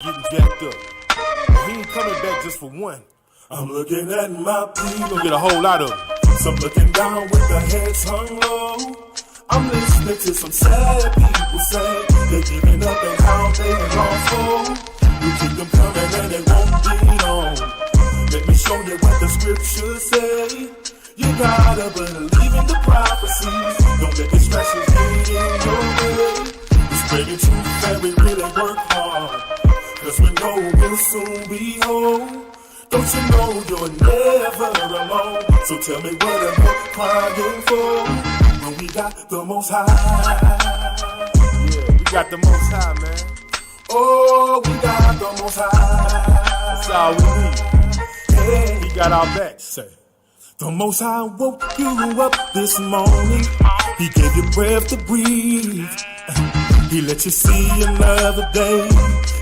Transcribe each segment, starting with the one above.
getting jacked up. He ain't coming back just for one. I'm looking at my people. Gonna get a whole lot of them. Some looking down with their heads hung low. I'm listening to some sad people say they're giving up and how they lost hope. You keep them coming and they won't be long. Let me show you what the scriptures say. You gotta believe in the prophecies. Don't let distractions get in your way. Spreading truth and we really work hard, cause we know we'll soon be home. Don't you know you're never alone? So tell me what am I crying for when we got the Most High? Yeah, we got the Most High, man. Oh, we got the Most High. That's all we need. Hey, he got our backs. Say, the Most High woke you up this morning. He gave you breath to breathe. He let you see another day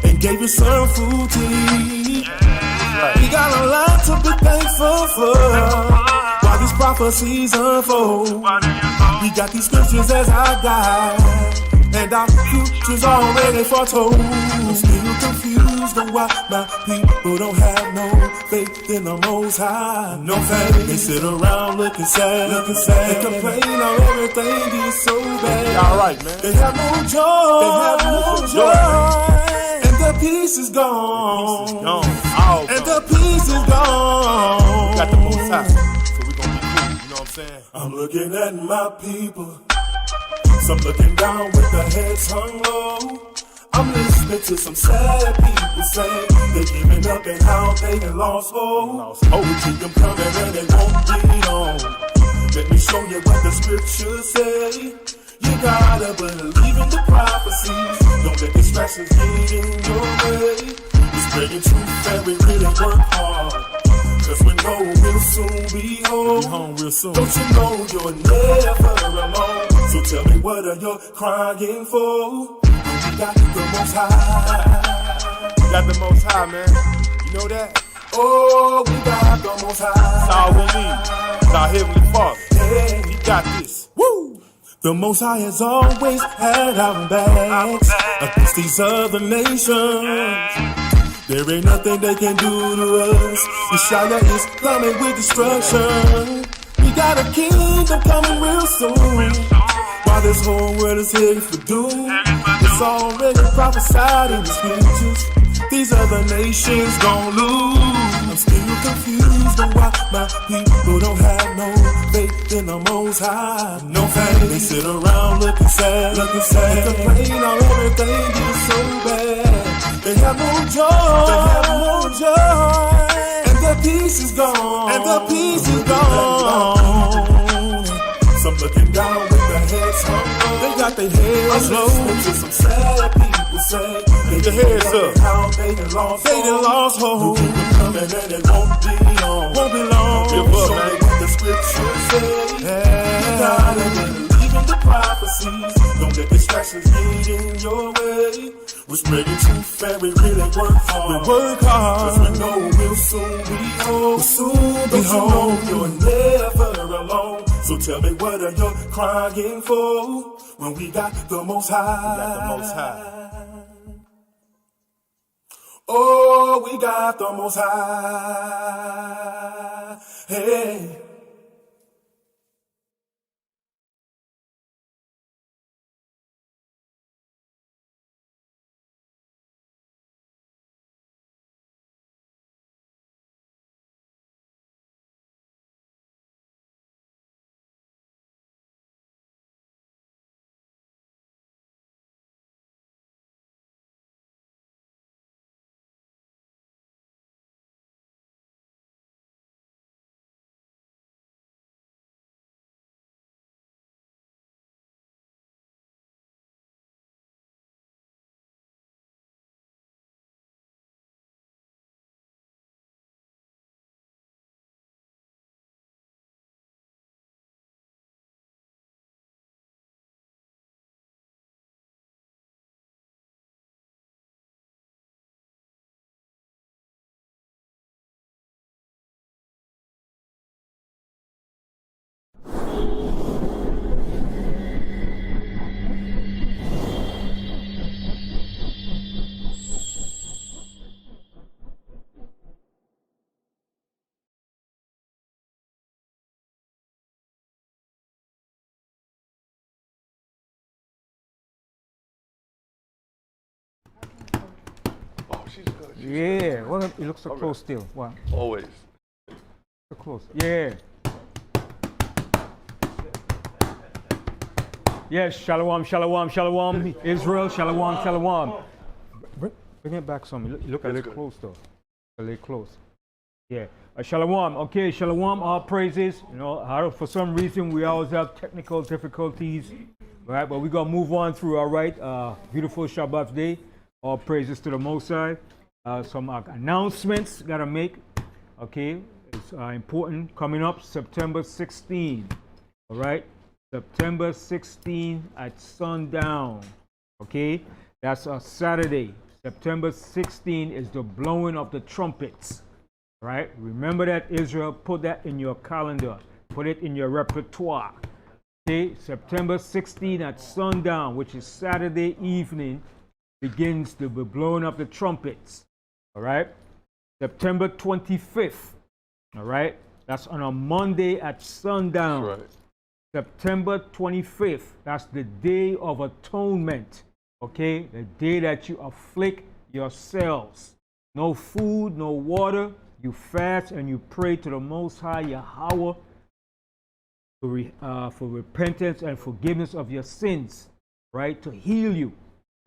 and gave you some food to eat. We got a lot to be thankful for while these prophecies unfold. We got these scriptures as our guide, and our future's already foretold. I'm still confused on why my people don't have no faith in the Most High. No faith. They sit around looking sad, and complain on everything is so bad. All right, man. They have no joy. They have no joy. And the peace is gone. And the peace is gone. We got the Most High, so we gonna be cool. You know what I'm saying? I'm looking at my people. Some looking down with their heads hung low. I'm listening to some sad people say they're giving up and how they done lost hope. We keep them coming and they won't be long. Let me show you what the scriptures say. You gotta believe in the prophecies. Don't let distractions get in your way. We're spreading truth and we really work hard, cause we know we'll soon be home. We'll be home real soon. Don't you know you're never alone? So tell me what are you crying for? We got the Most High. We got the Most High, man. You know that? Oh, we got the Most High. That's all we need. It's our Heavenly Father. Hey, he got this. Woo! The Most High has always had our backs against these other nations. There ain't nothing they can do to us. Mashayach is coming with destruction. We got a kingdom coming real soon. While this whole world is headed for doom, it's already prophesied in the scriptures. These other nations gon' lose. I'm still confused on why my people don't have no faith in the Most High. No faith. They sit around looking sad, and complain on everything is so bad. They have no joy. And the peace is gone. Some looking down with their heads hung low. They got their heads low. Some sad people say they their heads up. How they done lost hope. They keep coming and it won't be long. Give up, man. What the scriptures say. You gotta believe in the prophecies. Don't let distractions get in your way. We're spreading truth and we really work hard. Cause we know we'll soon be home. Don't you know you're never alone? So tell me what are you crying for when we got the Most High? Oh, we got the Most High. Hey. she's good. She's Yeah. good. Well, it looks so close still. Wow. Always. So close. Yeah. Yes, shalom, shalom, shalom. Israel, shalom, shalom. Bring it back some. Look a little close though. A little close. Yeah. Shalom. Okay, shalom. All praises. You know, for some reason we always have technical difficulties. Right, but we're gonna move on through. All right. Beautiful Shabbat day. All praises to the Most High. Some announcements gotta make. Okay, it's important. Coming up September 16. All right. September 16 at sundown. Okay, that's a Saturday. September 16 is the blowing of the trumpets. Right? Remember that, Israel. Put that in your calendar. Put it in your repertoire. Okay, September 16 at sundown, which is Saturday evening, begins the blowing of the trumpets. All right? September 25th. All right? That's on a Monday at sundown. That's right. September 25th, that's the Day of Atonement, okay? The day that you afflict yourselves. No food, no water. You fast and you pray to the Most High Yahweh for repentance and forgiveness of your sins, right? To heal you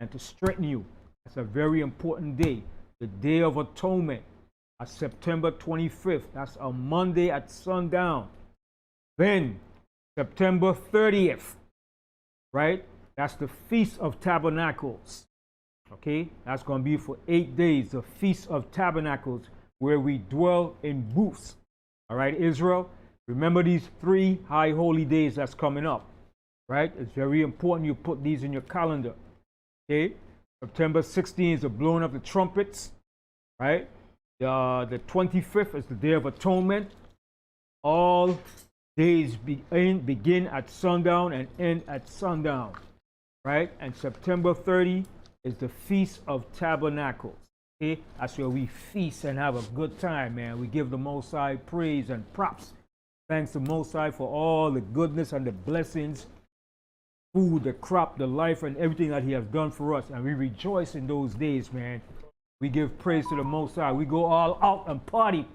and to strengthen you. That's a very important day. The Day of Atonement, September 25th. That's a Monday at sundown. Then, September 30th, right? That's the Feast of Tabernacles. Okay? That's going to be for 8 days, the Feast of Tabernacles, where we dwell in booths. All right, Israel? Remember these 3 high holy days that's coming up, right? It's very important you put these in your calendar. Okay? September 16th is the blowing of the trumpets, right? The 25th is the Day of Atonement. All days begin at sundown and end at sundown, right? And September 30 is the Feast of Tabernacles. Okay? That's where we feast and have a good time, man. We give the Most High praise and props. Thanks to Most High for all the goodness and the blessings, food, the crop, the life, and everything that He has done for us. And we rejoice in those days, man. We give praise to the Most High. We go all out and party,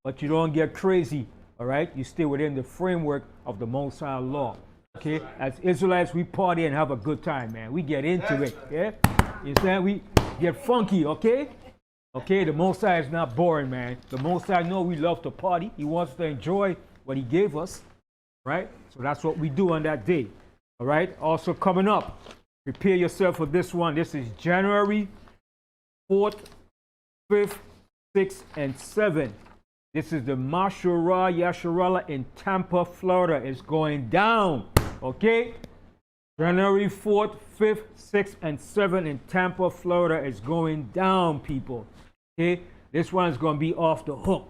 but you don't get crazy. All right, you stay within the framework of the Most High law. Okay, as Israelites, we party and have a good time, man. We get into it. Yeah, you understand? We get funky. Okay, the Most High is not boring, man. The Most High know we love to party. He wants to enjoy what He gave us, right? So that's what we do on that day. All right. Also coming up, prepare yourself for this one. This is January 4th, 5th, 6th, and 7th. This is the Mashayach in Tampa, Florida. It's going down, okay? January 4th, 5th, 6th, and 7th in Tampa, Florida is going down, people. Okay? This one is going to be off the hook.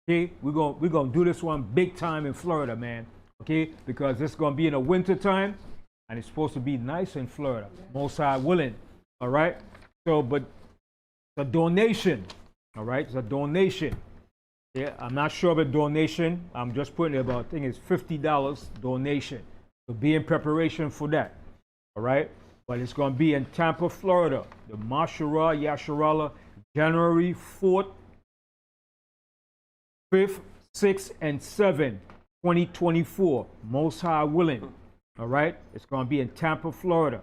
Okay? We're going to do this one big time in Florida, man. Okay? Because it's going to be in the winter time, and it's supposed to be nice in Florida. Most High willing. All right? So, but the donation, all right? It's a donation. Yeah, I'm not sure of a donation. I'm just putting it about, I think it's $50 donation. So be in preparation for that. All right? But it's going to be in Tampa, Florida. The Mashayach, January 4th, 5th, 6th, and 7th, 2024. Most High willing. All right? It's going to be in Tampa, Florida.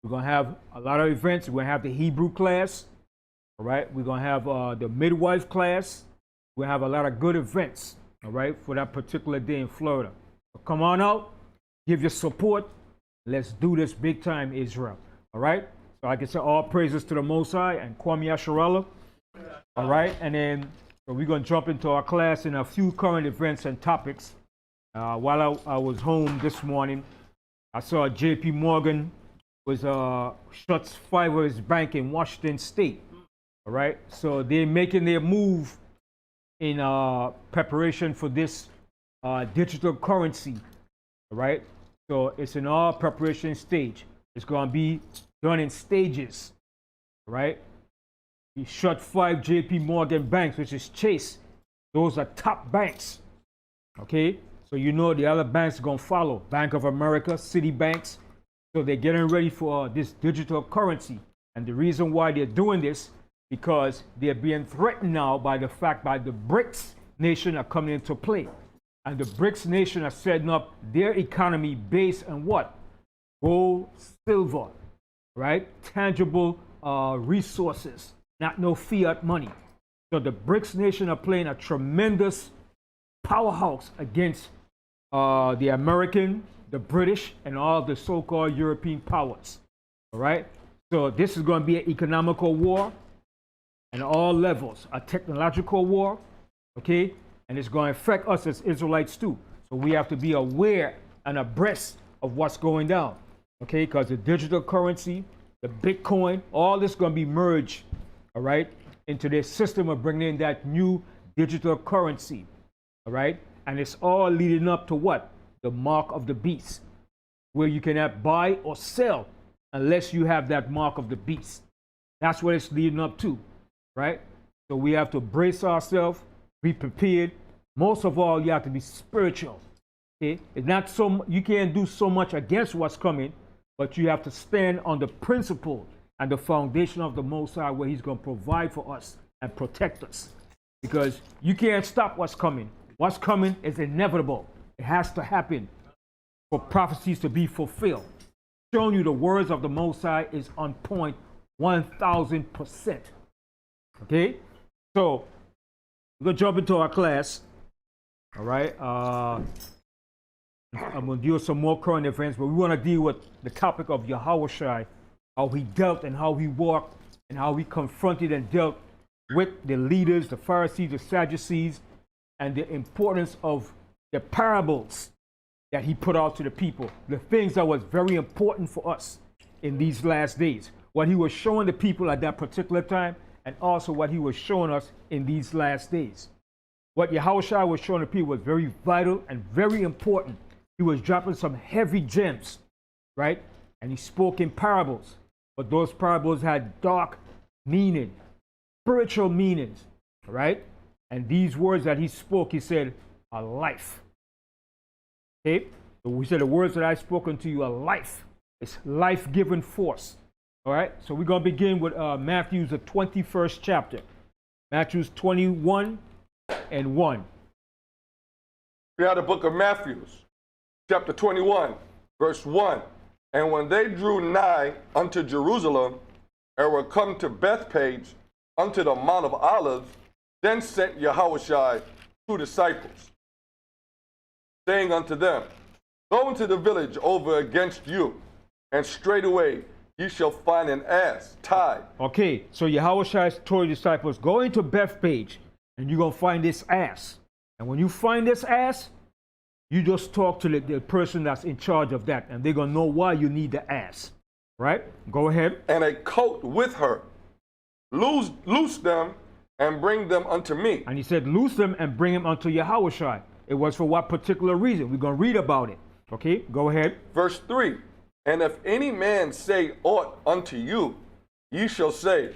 We're going to have a lot of events. We're going to have the Hebrew class. All right? We're going to have the midwife class. We'll have a lot of good events, all right, for that particular day in Florida. So come on out, give your support. Let's do this big time, Israel. All right? So like I said, all praises to the Most High and Kwame Yasharallah. All right? And then so we're going to jump into our class in a few current events and topics. While I was home this morning, I saw J.P. Morgan was shuts 5 of his bank in Washington State. All right? So they're making their move in preparation for this digital currency, all right? So it's in our preparation stage. It's going to be done in stages, right? He shut 5 J.P. Morgan banks, which is Chase. Those are top banks, okay? So you know the other banks are going to follow. Bank of America, Citibanks. So they're getting ready for this digital currency. And the reason why they're doing this, because they're being threatened now by the fact by the BRICS nation are coming into play. And the BRICS nation are setting up their economy based on what? Gold, silver, right? Tangible resources, not no fiat money. So the BRICS nation are playing a tremendous powerhouse against the American, the British, and all the so-called European powers. All right? So this is going to be an economical war at all levels, a technological war, okay? And it's going to affect us as Israelites too. So we have to be aware and abreast of what's going down, okay? Because the digital currency, the Bitcoin, all this is going to be merged, all right, into their system of bringing in that new digital currency, all right? And it's all leading up to what? The mark of the beast, where you cannot buy or sell unless you have that mark of the beast. That's what it's leading up to, right? So we have to brace ourselves, be prepared. Most of all, you have to be spiritual. Okay? It's not so you can't do so much against what's coming, but you have to stand on the principle and the foundation of the Most High, where He's going to provide for us and protect us. Because you can't stop what's coming. What's coming is inevitable. It has to happen for prophecies to be fulfilled. Showing you the words of the Most High is on point 1,000%. Okay? So, we're going to jump into our class. All right? I'm going to deal with some more current events, but we want to deal with the topic of Yahawashi, how he dealt and how he walked and how he confronted and dealt with the leaders, the Pharisees, the Sadducees, and the importance of the parables that he put out to the people, the things that was very important for us in these last days, what he was showing the people at that particular time, and also what he was showing us in these last days. What Yahawashi was showing the people was very vital and very important. He was dropping some heavy gems, right? And he spoke in parables, but those parables had dark meaning, spiritual meanings, right? And these words that he spoke, he said, are life. Okay? So we said the words that I spoke unto you are life. It's life-giving force. All right? So we're going to begin with Matthew's the 21st chapter. Matthew's 21 and 1. We have the book of Matthew, chapter 21, verse 1. And when they drew nigh unto Jerusalem, and were come to Bethpage, unto the Mount of Olives, then sent Yahawashi 2 disciples, saying unto them, Go into the village over against you, and straightway ye shall find an ass tied. Okay, so Yahawashi told his disciples, go into Bethpage, and you're going to find this ass. And when you find this ass, you just talk to the person that's in charge of that, and they're going to know why you need the ass. Right? Go ahead. And a coat with her. Loose them and bring them unto me. And he said, loose them and bring them unto Yahawashi. It was for what particular reason? We're going to read about it. Okay, go ahead. Verse 3. And if any man say aught unto you, ye shall say,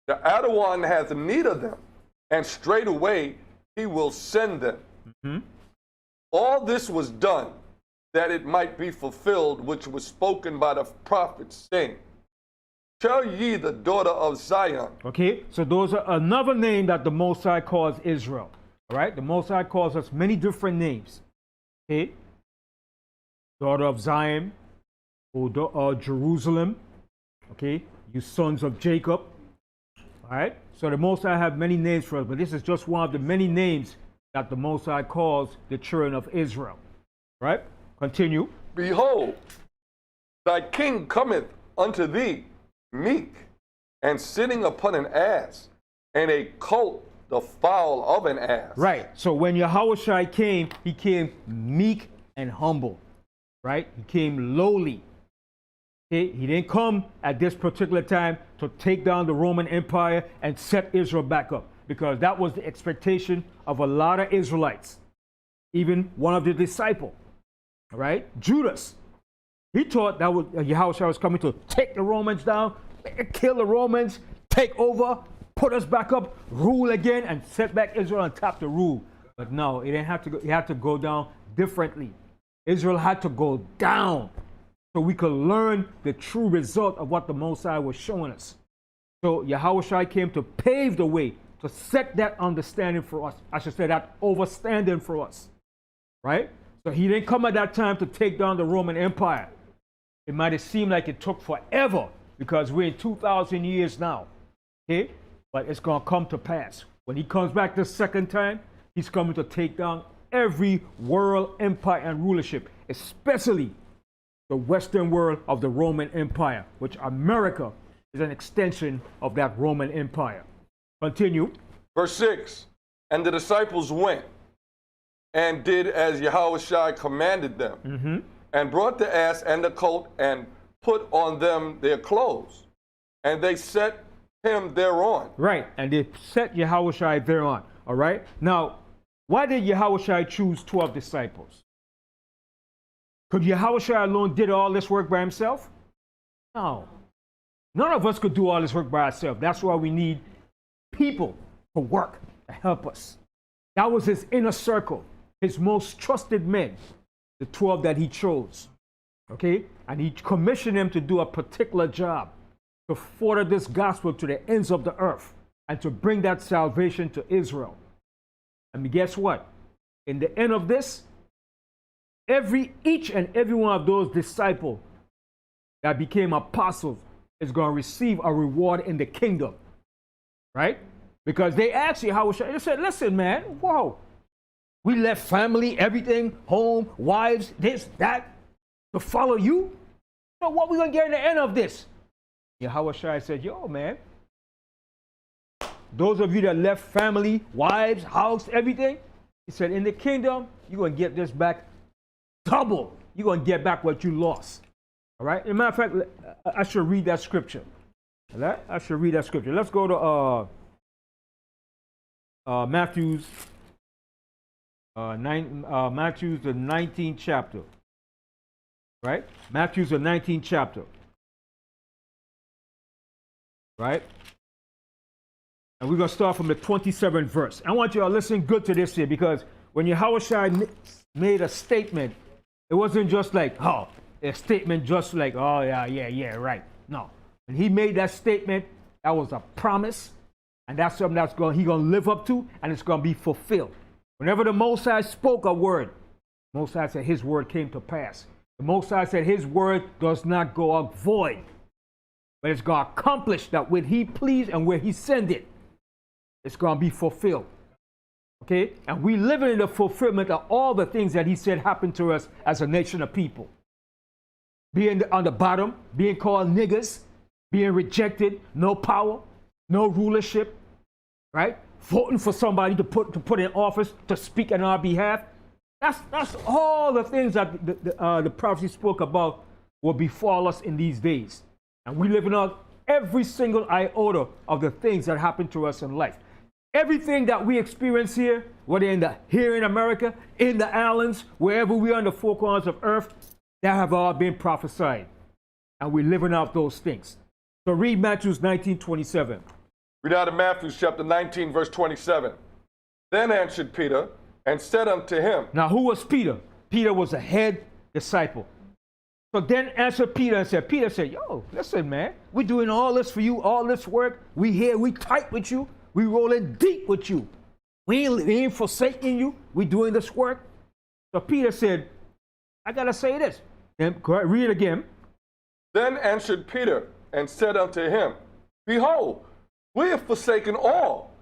The Adawan hath need of them, and straightway he will send them. Mm-hmm. All this was done, that it might be fulfilled, which was spoken by the prophets, saying, Tell ye the daughter of Zion. Okay, so those are another name that the Most High calls Israel. All right, the Most High calls us many different names. Okay, daughter of Zion, or Jerusalem. Okay, you sons of Jacob. All right, so the Most High have many names for us, but this is just one of the many names that the Most High calls the children of Israel. All right, continue. Behold, thy king cometh unto thee, meek, and sitting upon an ass, and a colt the fowl of an ass. Right. So when Yahawashi came, he came meek and humble. Right? He came lowly. Okay? He didn't come at this particular time to take down the Roman Empire and set Israel back up, because that was the expectation of a lot of Israelites. Even one of the disciples. All right? Judas. He thought that Yahawashi was coming to take the Romans down, kill the Romans, take over, put us back up, rule again, and set back Israel on top to rule. But no, it didn't have to go. It had to go down differently. Israel had to go down so we could learn the true result of what the Most High was showing us. So Yahawashi came to pave the way, to set that understanding for us. I should say that overstanding for us, right? So he didn't come at that time to take down the Roman Empire. It might have seemed like it took forever because we're in 2,000 years now, okay? But it's going to come to pass. When he comes back the second time, he's coming to take down every world empire and rulership, especially the Western world of the Roman Empire, which America is an extension of that Roman Empire. Continue. Verse 6, and the disciples went and did as Yahawashi commanded them, and brought the ass and the colt and put on them their clothes, and they set him thereon. Right, and they set Yahawashi thereon, all right? Now, why did Yahawashi choose 12 disciples? Could Yahawashi alone did all this work by himself? No. None of us could do all this work by ourselves. That's why we need people to work to help us. That was his inner circle, his most trusted men, the 12 that he chose. Okay? And he commissioned them to do a particular job, to further this gospel to the ends of the earth and to bring that salvation to Israel. And guess what? In the end of this, each and every one of those disciples that became apostles is going to receive a reward in the kingdom. Right? Because they asked Yahawashi, they said, listen, man, whoa. We left family, everything, home, wives, this, that, to follow you? So what are we going to get in the end of this? Yahawashi said, yo, man, those of you that left family, wives, house, everything, he said, in the kingdom, you're going to get this back double. You're going to get back what you lost. All right? As a matter of fact, I should read that scripture. All right? I should read that scripture. Let's go to Matthew's the 19th chapter. Right? Matthew's the 19th chapter. Right? And we're going to start from the 27th verse. I want you to listen good to this here, because when Yahawashi made a statement, it wasn't just like, oh, a statement just like, oh, yeah, right. No. When he made that statement, that was a promise, and that's something that's he's going to live up to, and it's going to be fulfilled. Whenever the Most High spoke a word, the Most High said his word came to pass. The Most High said his word does not go out void, but it's going to accomplish that when he pleased and where he sent it, it's going to be fulfilled. Okay? And we live in the fulfillment of all the things that he said happened to us as a nation of people. Being on the bottom, being called niggers, being rejected, no power, no rulership, right? Voting for somebody to put in office to speak on our behalf. That's all the things that the prophecy spoke about will befall us in these days. And we live in every single iota of the things that happen to us in life. Everything that we experience here, whether here in America, in the islands, wherever we are in the four corners of earth, that have all been prophesied. And we're living out those things. So read Matthew 19:27. Read out of Matthew chapter 19, verse 27. Then answered Peter and said unto him. Now who was Peter? Peter was a head disciple. So then answered Peter and said, Peter said, yo, listen, man, we're doing all this for you, all this work. We here, we tight with you. We rolling deep with you. We ain't forsaking you. We doing this work. So Peter said, I got to say this. Then read it again. Then answered Peter and said unto him, behold, we have forsaken all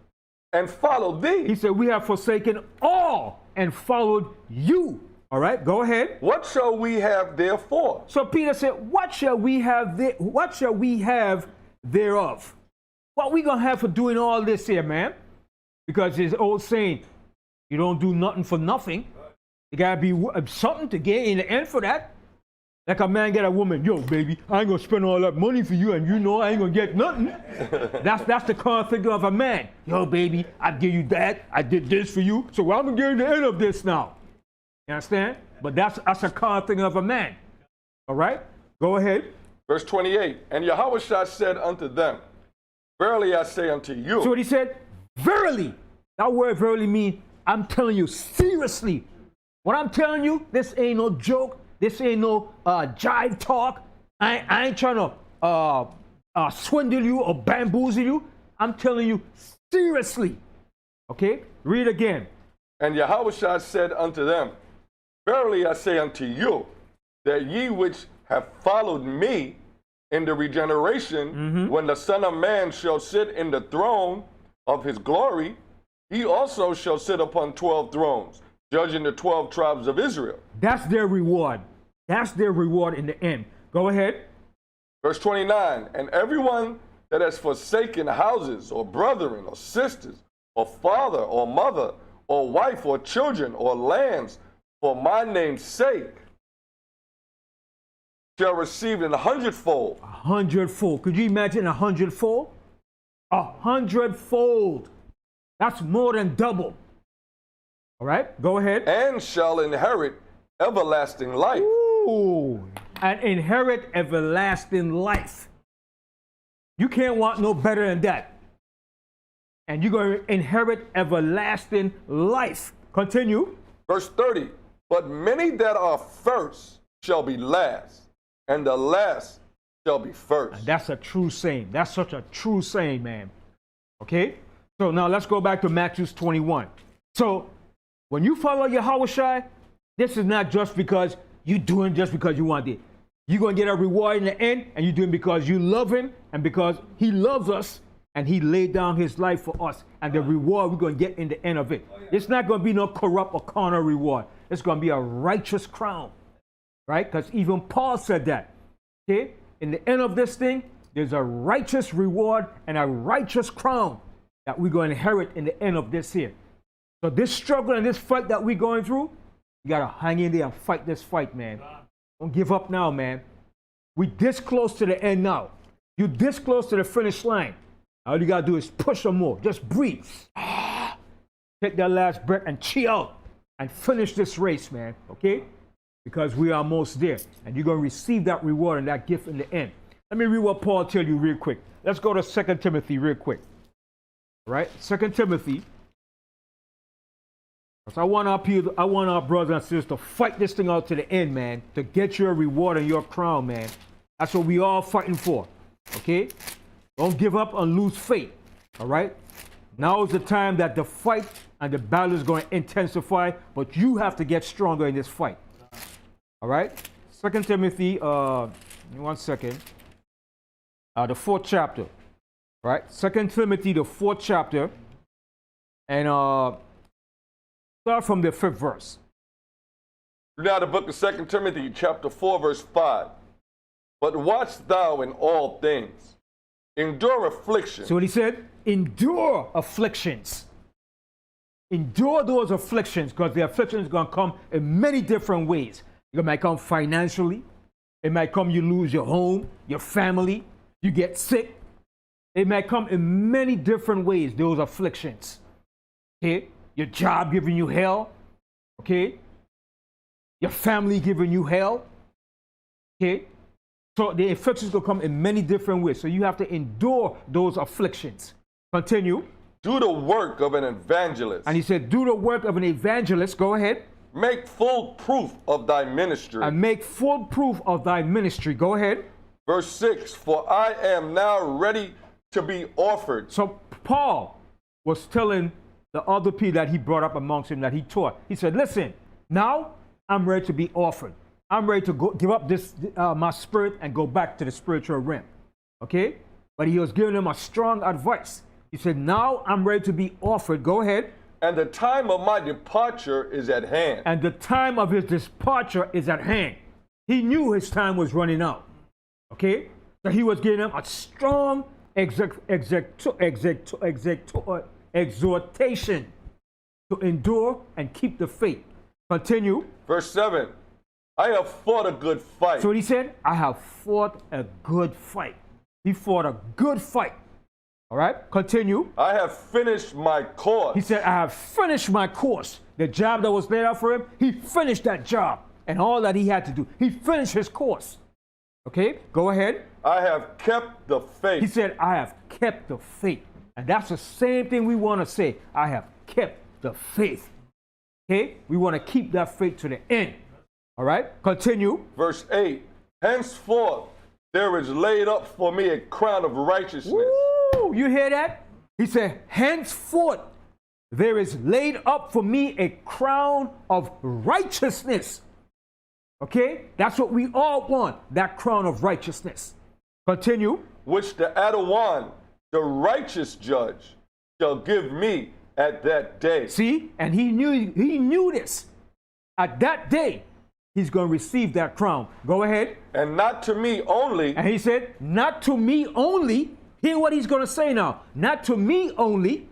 and followed thee. He said, we have forsaken all and followed you. All right, go ahead. What shall we have therefore? So Peter said, what shall we have thereof? What we going to have for doing all this here, man? Because his old saying, you don't do nothing for nothing. You got to be something to get in the end for that. Like a man get a woman, yo, baby, I ain't going to spend all that money for you, and you know I ain't going to get nothing. That's the car figure of a man. Yo, baby, I give you that. I did this for you, so I'm going to get in the end of this now. You understand? But that's a car figure of a man. All right? Go ahead. Verse 28, and Yahawashi said unto them, verily I say unto you. So what he said? Verily. That word verily means, I'm telling you seriously. What I'm telling you, this ain't no joke. This ain't no jive talk. I ain't trying to swindle you or bamboozle you. I'm telling you seriously. Okay, read again. And Yahawashi said unto them, Verily I say unto you, that ye which have followed me in the regeneration, when the Son of Man shall sit in the throne of his glory, he also shall sit upon 12 thrones, judging the 12 tribes of Israel. That's their reward. That's their reward in the end. Go ahead. Verse 29, and everyone that has forsaken houses, or brethren, or sisters, or father, or mother, or wife, or children, or lands, for my name's sake, shall receive an 100-fold. 100-fold. Could you imagine 100-fold? 100-fold. That's more than double. All right, go ahead. And shall inherit everlasting life. Ooh, and inherit everlasting life. You can't want no better than that. And you're going to inherit everlasting life. Continue. Verse 30, but many that are first shall be last, and the last shall be first. And that's a true saying. That's such a true saying, man. Okay? So now let's go back to Matthew 21. So when you follow Yahawashi, this is not just because you're doing just because you want it. You're going to get a reward in the end, and you're doing it because you love him and because he loves us and he laid down his life for us. And the reward we're going to get in the end of it. It's not going to be no corrupt or carnal reward. It's going to be a righteous crown. Right? Because even Paul said that. Okay? In the end of this thing, there's a righteous reward and a righteous crown that we're going to inherit in the end of this here. So this struggle and this fight that we're going through, you got to hang in there and fight this fight, man. Don't give up now, man. We're this close to the end now. You're this close to the finish line. All you got to do is push some more. Just breathe. Take that last breath and chill out and finish this race, man. Okay? Because we are almost there. And you're going to receive that reward and that gift in the end. Let me read what Paul tells you real quick. Let's go to 2 Timothy real quick. All right? 2 Timothy. So I want our brothers and sisters to fight this thing out to the end, man. To get your reward and your crown, man. That's what we all fighting for. Okay? Don't give up and lose faith. All right? Now is the time that the fight and the battle is going to intensify, but you have to get stronger in this fight. All right? 2 Timothy, 1 second. The 4th chapter. All right? 2 Timothy, the 4th chapter. And start from the 5th verse. Now the book of 2 Timothy, chapter 4, verse 5. But watch thou in all things. Endure affliction. So what he said? Endure afflictions. Endure those afflictions, because the affliction is going to come in many different ways. It might come financially. It might come you lose your home, your family, you get sick. It might come in many different ways, those afflictions. Okay? Your job giving you hell. Okay? Your family giving you hell. Okay? So the afflictions will come in many different ways. So you have to endure those afflictions. Continue. Do the work of an evangelist. And he said, do the work of an evangelist. Go ahead. Make full proof of thy ministry. And make full proof of thy ministry. Go ahead. Verse 6, for I am now ready to be offered. So Paul was telling the other people that he brought up amongst him that he taught. He said, listen, now I'm ready to be offered. I'm ready to go, give up this my spirit and go back to the spiritual realm. Okay? But he was giving them a strong advice. He said, now I'm ready to be offered. Go ahead. And the time of my departure is at hand. And the time of his departure is at hand. He knew his time was running out. Okay? So he was giving them a strong exhortation to endure and keep the faith. Continue. Verse 7, I have fought a good fight. So he said, I have fought a good fight. He fought a good fight. All right, continue. I have finished my course. He said, I have finished my course. The job that was laid out for him, he finished that job and all that he had to do. He finished his course. Okay, go ahead. I have kept the faith. He said, I have kept the faith. And that's the same thing we want to say. I have kept the faith. Okay, we want to keep that faith to the end. All right, continue. Verse 8, henceforth there is laid up for me a crown of righteousness. Woo! You hear that? He said, henceforth, there is laid up for me a crown of righteousness. Okay? That's what we all want, that crown of righteousness. Continue. Which the Adawan, the righteous judge, shall give me at that day. See? And he knew this. At that day, he's going to receive that crown. Go ahead. And not to me only. And he said, not to me only. Hear what he's going to say now. Not to me only.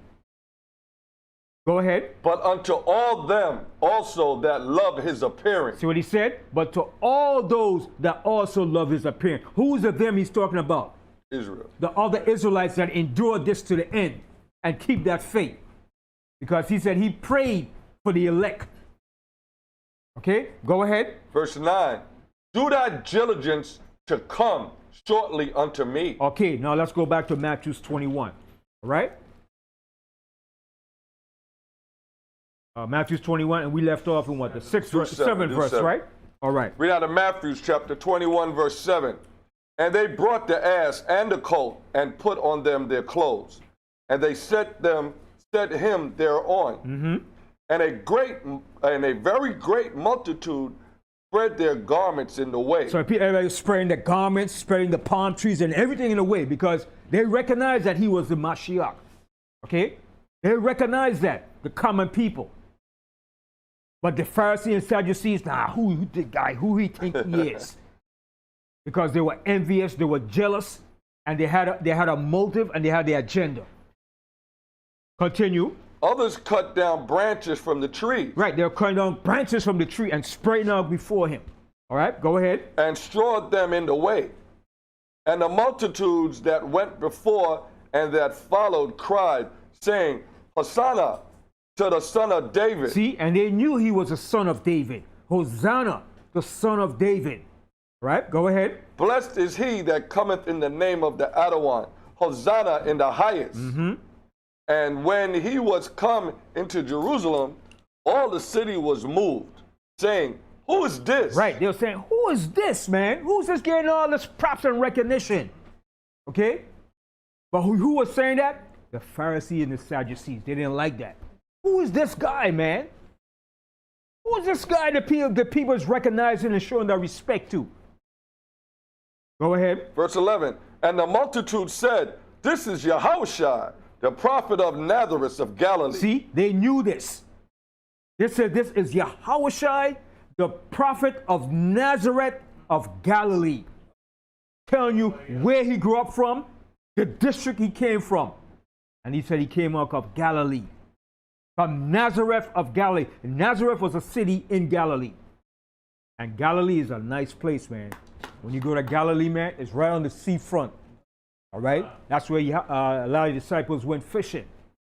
Go ahead. But unto all them also that love his appearing. See what he said? But to all those that also love his appearing. Who's the them he's talking about? Israel. The other Israelites that endured this to the end and keep that faith. Because he said he prayed for the elect. Okay, go ahead. Verse 9. Do thy diligence to come shortly unto me. Okay, now let's go back to Matthew 21. All right? Matthew 21, and we left off in what? The 7th verse, right? All right. Read out of Matthew chapter 21, verse 7. And they brought the ass and the colt and put on them their clothes. And they set him thereon. Mm-hmm. And a very great multitude spread their garments in the way. So everybody was spreading the garments, spreading the palm trees and everything in the way because they recognized that he was the Mashayach. Okay? They recognized that, the common people. But the Pharisees and Sadducees, who the guy, who he think he is? Because they were envious, they were jealous, and they had a motive and they had their agenda. Continue. Others cut down branches from the tree. Right, they were cutting down branches from the tree and spraying out before him. All right, go ahead. And strawed them in the way. And the multitudes that went before and that followed cried, saying, Hosanna to the son of David. See, and they knew he was a son of David. Hosanna, the son of David. Right, go ahead. Blessed is he that cometh in the name of the Adawan. Hosanna in the highest. Mm-hmm. And when he was come into Jerusalem, all the city was moved, saying, who is this? Right, they were saying, who is this, man? Who's this getting all this props and recognition? Okay? But who was saying that? The Pharisees and the Sadducees. They didn't like that. Who is this guy, man? Who is this guy the people is recognizing and showing their respect to? Go ahead. Verse 11. And the multitude said, this is Yahawashi, the prophet of Nazareth of Galilee. See, they knew this. They said, this is Yahawashi, the prophet of Nazareth of Galilee. Telling you where he grew up from, the district he came from. And he said he came out of Galilee. From Nazareth of Galilee. Nazareth was a city in Galilee. And Galilee is a nice place, man. When you go to Galilee, man, it's right on the seafront. All right? That's where a lot of disciples went fishing.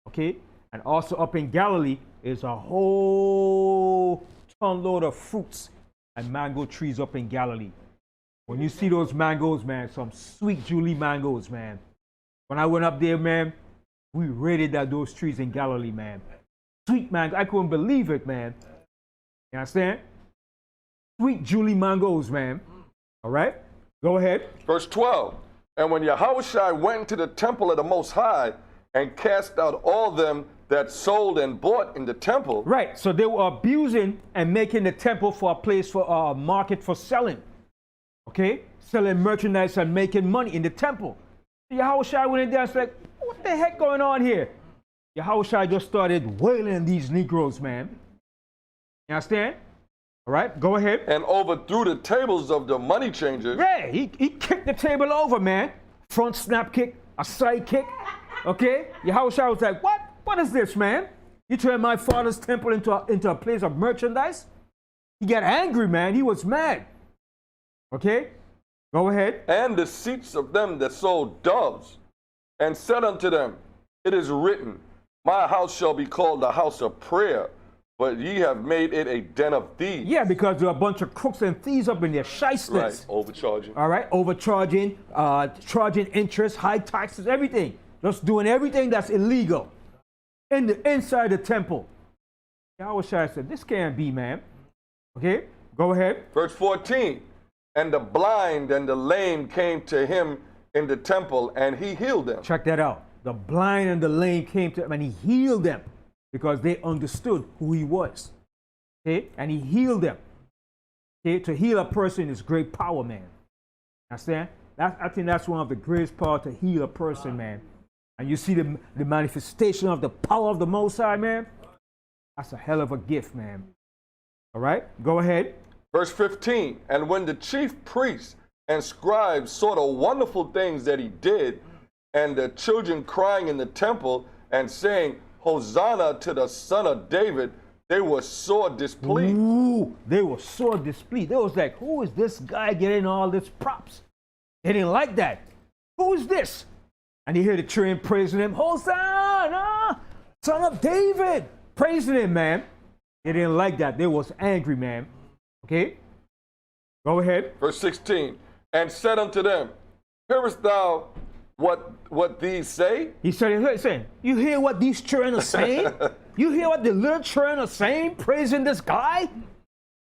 Okay? And also up in Galilee is a whole ton load of fruits and mango trees up in Galilee. When you see those mangoes, man, some sweet Julie mangoes, man. When I went up there, man, we raided those trees in Galilee, man. Sweet mango. I couldn't believe it, man. You understand? Sweet Julie mangoes, man. All right? Go ahead. Verse 12. And when Yahawashi went into the temple of the Most High and cast out all them that sold and bought in the temple. Right. So they were abusing and making the temple for a place for a market for selling. Okay? Selling merchandise and making money in the temple. Yahawashi went in there and said, what the heck going on here? Yahawashi just started wailing these Negroes, man. You understand? All right, go ahead. And overthrew the tables of the money changers. Yeah, he kicked the table over, man. Front snap kick, a side kick. Okay? Yahawashi was like, what? What is this, man? You turned my father's temple into a place of merchandise? He got angry, man. He was mad. Okay? Go ahead. And the seats of them that sold doves, and said unto them, it is written, my house shall be called the house of prayer, but ye have made it a den of thieves. Yeah, because there are a bunch of crooks and thieves up in there, shysters. Right, overcharging. All right, overcharging, charging interest, high taxes, everything. Just doing everything that's illegal inside the temple. Yahawashi said, this can't be, man. Okay, go ahead. Verse 14. And the blind and the lame came to him in the temple, and he healed them. Check that out. The blind and the lame came to him, and he healed them because they understood who he was. Okay? And he healed them. Okay? To heal a person is great power, man. Understand? I think that's one of the greatest power to heal a person, man. And you see the manifestation of the power of the Most High, man. That's a hell of a gift, man. All right? Go ahead. Verse 15, and when the chief priests and scribes saw the wonderful things that he did, and the children crying in the temple and saying, Hosanna to the Son of David, they were sore displeased. Ooh, they were sore displeased. They was like, who is this guy getting all this props? They didn't like that. Who is this? And you hear the children praising him, Hosanna, Son of David, praising him, man. They didn't like that. They was angry, man. Okay? Go ahead. Verse 16, and said unto them, hearest thou what these say? He said, listen, you hear what these children are saying? You hear what the little children are saying, praising this guy?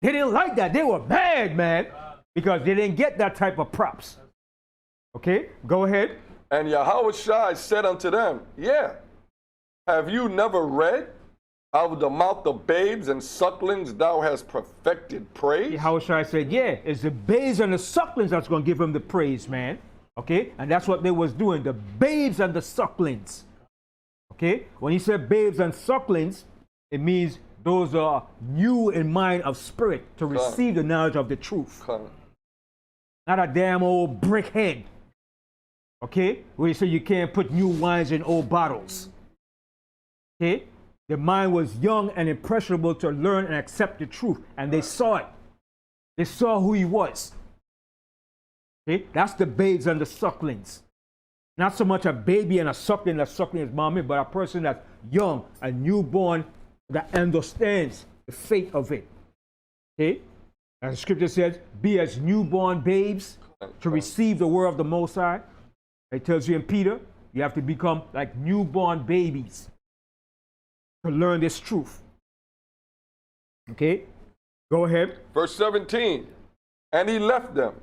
They didn't like that. They were mad, man, because they didn't get that type of props. Okay, go ahead. And Yahawashi said unto them, yeah, have you never read, out of the mouth of babes and sucklings thou hast perfected praise? Yahawashi said, yeah, it's the babes and the sucklings that's going to give him the praise, man. Okay, and that's what they was doing, the babes and the sucklings. Okay, when he said babes and sucklings, it means those are new in mind of spirit to receive the knowledge of the truth. Not a damn old brickhead. Okay, where you say you can't put new wines in old bottles. Okay, the mind was young and impressionable to learn and accept the truth, and they saw it. They saw who he was. Okay, that's the babes and the sucklings. Not so much a baby and a suckling is mommy, but a person that's young, a newborn that understands the fate of it. Okay, as the scripture says, be as newborn babes to receive the word of the Most High. It tells you in Peter, you have to become like newborn babies to learn this truth. Okay, go ahead. Verse 17, and he left them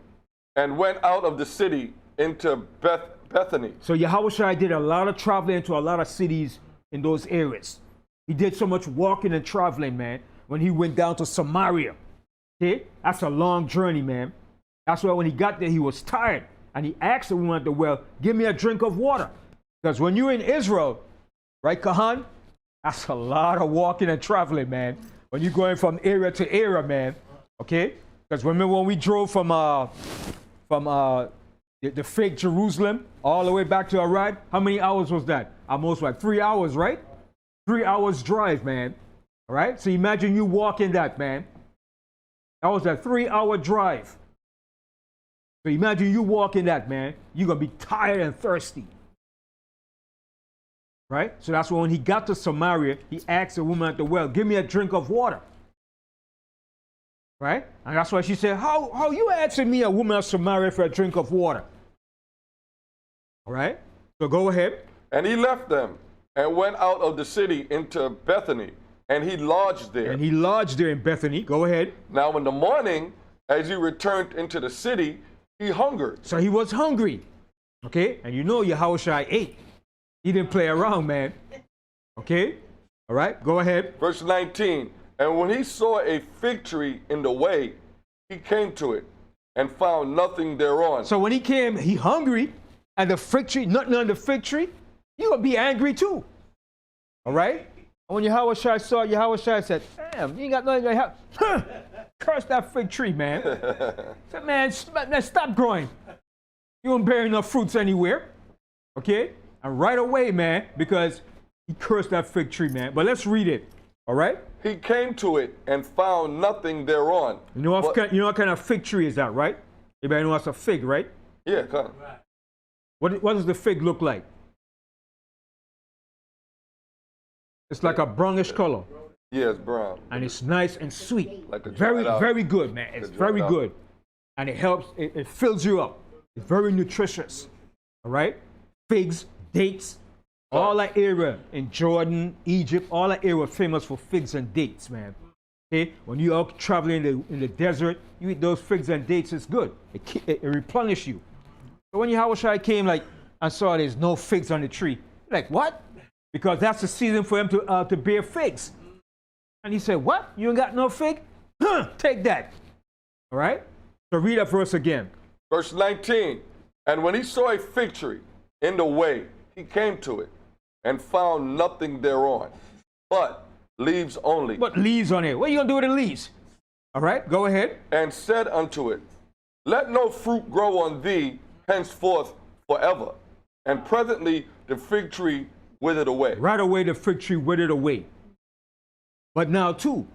and went out of the city into Bethany. So Yahawashi did a lot of traveling into a lot of cities in those areas. He did so much walking and traveling, man, when he went down to Samaria. Okay, that's a long journey, man. That's why when he got there, he was tired. And he asked the woman at the well, give me a drink of water. Because when you're in Israel, right, Kahan, that's a lot of walking and traveling, man. When you're going from area to area, man. Okay? Because remember when we drove from the fake Jerusalem all the way back to Arad? How many hours was that? Almost like 3 hours, right? 3 hours drive, man. All right? So imagine you walking that, man. That was a 3-hour drive. So imagine you walking that, man. You're going to be tired and thirsty. Right? So that's when he got to Samaria, he asked the woman at the well, give me a drink of water. Right? And that's why she said, how you asking me, a woman of Samaria, for a drink of water? All right? So go ahead. And he left them and went out of the city into Bethany, and he lodged there. And he lodged there in Bethany. Go ahead. Now in the morning, as he returned into the city, he hungered. So he was hungry. Okay? And you know Yahawashi ate. He didn't play around, man. Okay? All right? Go ahead. Verse 19. And when he saw a fig tree in the way, he came to it and found nothing thereon. So when he came, he hungry, and the fig tree, nothing on the fig tree, you're going to be angry too. All right? And when Yahawashi saw, Yahawashi said, damn, you ain't got nothing to help. Curse that fig tree, man. Said, man, stop growing. You won't bear enough fruits anywhere. Okay? And right away, man, because he cursed that fig tree, man. But let's read it. All right? He came to it and found nothing thereon. You know what kind of fig tree is that, right? Everybody knows that's a fig, right? Yeah, kind of. What does the fig look like? It's like a brownish color. Yeah, it's brown. And it's nice and sweet. Like a very good, man. It's very good. And it helps, it fills you up. It's very nutritious. All right? Figs, dates, all that area in Jordan, Egypt, all that area famous for figs and dates, man. Okay, when you are traveling in the desert, you eat those figs and dates. It's good. It replenishes you. But when Yahawashi came and saw there's no figs on the tree, like what? Because that's the season for him to bear figs. And he said, "What? You ain't got no fig? Huh, take that." All right. So read that verse again. Verse 19. And when he saw a fig tree in the way, he came to it and found nothing thereon, but leaves only. What leaves on it? What are you gonna do with the leaves? All right, go ahead. And said unto it, Let no fruit grow on thee henceforth forever. And presently the fig tree withered away. Right away the fig tree withered away. But now too,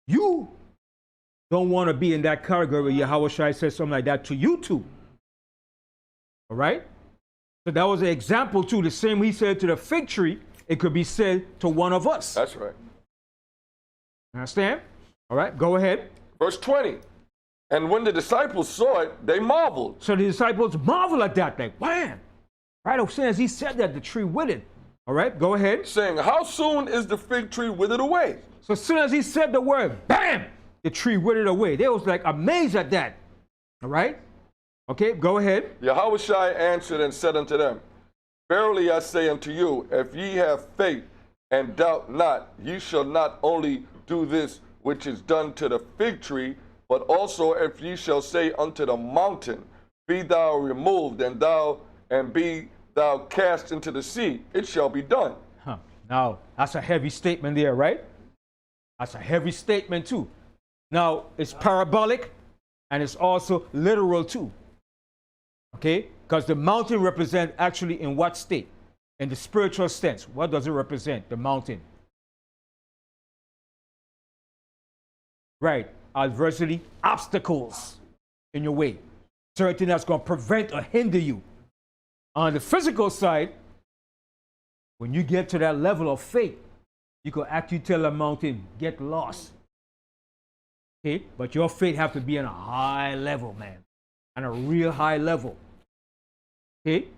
you don't want to be in that category where Yahawashi says something like that to you too. All right? So that was an example too. The same he said to the fig tree, it could be said to one of us. That's right. Understand? All right, go ahead. Verse 20. And when the disciples saw it, they marveled. So the disciples marvel at that thing. Wham! Right as soon as he said that, the tree withered. All right, go ahead. Saying, How soon is the fig tree withered away? So as soon as he said the word, bam! The tree withered away. They was like amazed at that. All right? Okay, go ahead. Yahawashi answered and said unto them, Verily I say unto you, if ye have faith and doubt not, ye shall not only do this which is done to the fig tree, but also if ye shall say unto the mountain, Be thou removed, and be thou cast into the sea, it shall be done. Huh. Now, that's a heavy statement there, right? That's a heavy statement too. Now, it's parabolic and it's also literal too. Okay? Because the mountain represents actually in what state? In the spiritual sense. What does it represent, the mountain? Right. Adversity, obstacles in your way. Certain that's going to prevent or hinder you. On the physical side, when you get to that level of faith, you can actually tell a mountain, get lost. Okay? But your faith have to be on a high level, man. On a real high level. Okay?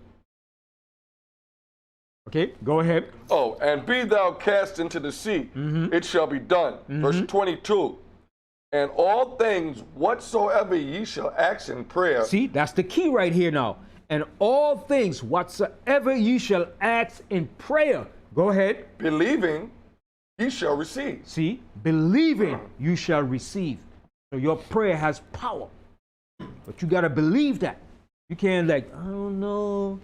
Okay, go ahead. Oh, and be thou cast into the sea, it shall be done. Verse 22. And all things whatsoever ye shall ask in prayer. See, that's the key right here now. And all things whatsoever ye shall ask in prayer. Go ahead. Believing, ye shall receive. See, believing you shall receive. So your prayer has power. But you got to believe that. You can't like, I don't know,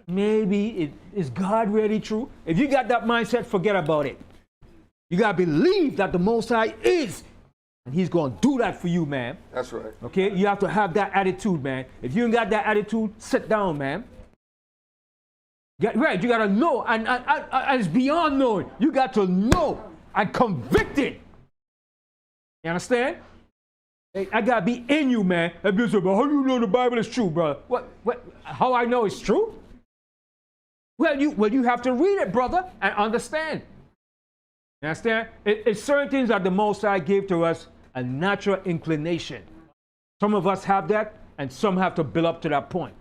maybe, is God really true? If you got that mindset, forget about it. You got to believe that the Most High is. And he's going to do that for you, man. That's right. Okay? You have to have that attitude, man. If you ain't got that attitude, sit down, man. Right, you got to know. And it's beyond knowing. You got to know and convicted. You understand? I got to be in you, man. And people say, but how do you know the Bible is true, brother? What? How I know it's true? Well, you have to read it, brother, and understand. You understand? It's certain things that the Most High gave to us a natural inclination. Some of us have that, and some have to build up to that point.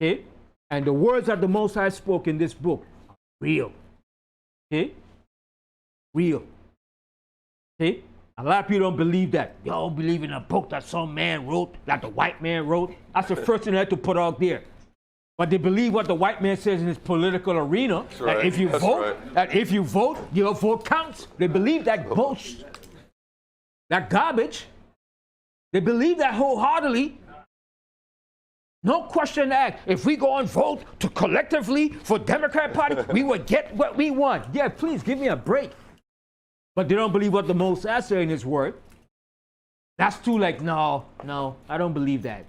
Okay? And the words that the Most High spoke in this book are real. Okay? Real. Okay? A lot of people don't believe that. They don't believe in a book that some man wrote, that the white man wrote. That's the first thing they have to put out there. But they believe what the white man says in his political arena. That's right. That if you vote, your vote counts. They believe that bullshit. That garbage. They believe that wholeheartedly. No question asked. If we go and vote to collectively for Democrat Party, we will get what we want. Yeah, please give me a break. But they don't believe what the Most High said in his word. That's too like, no, I don't believe that.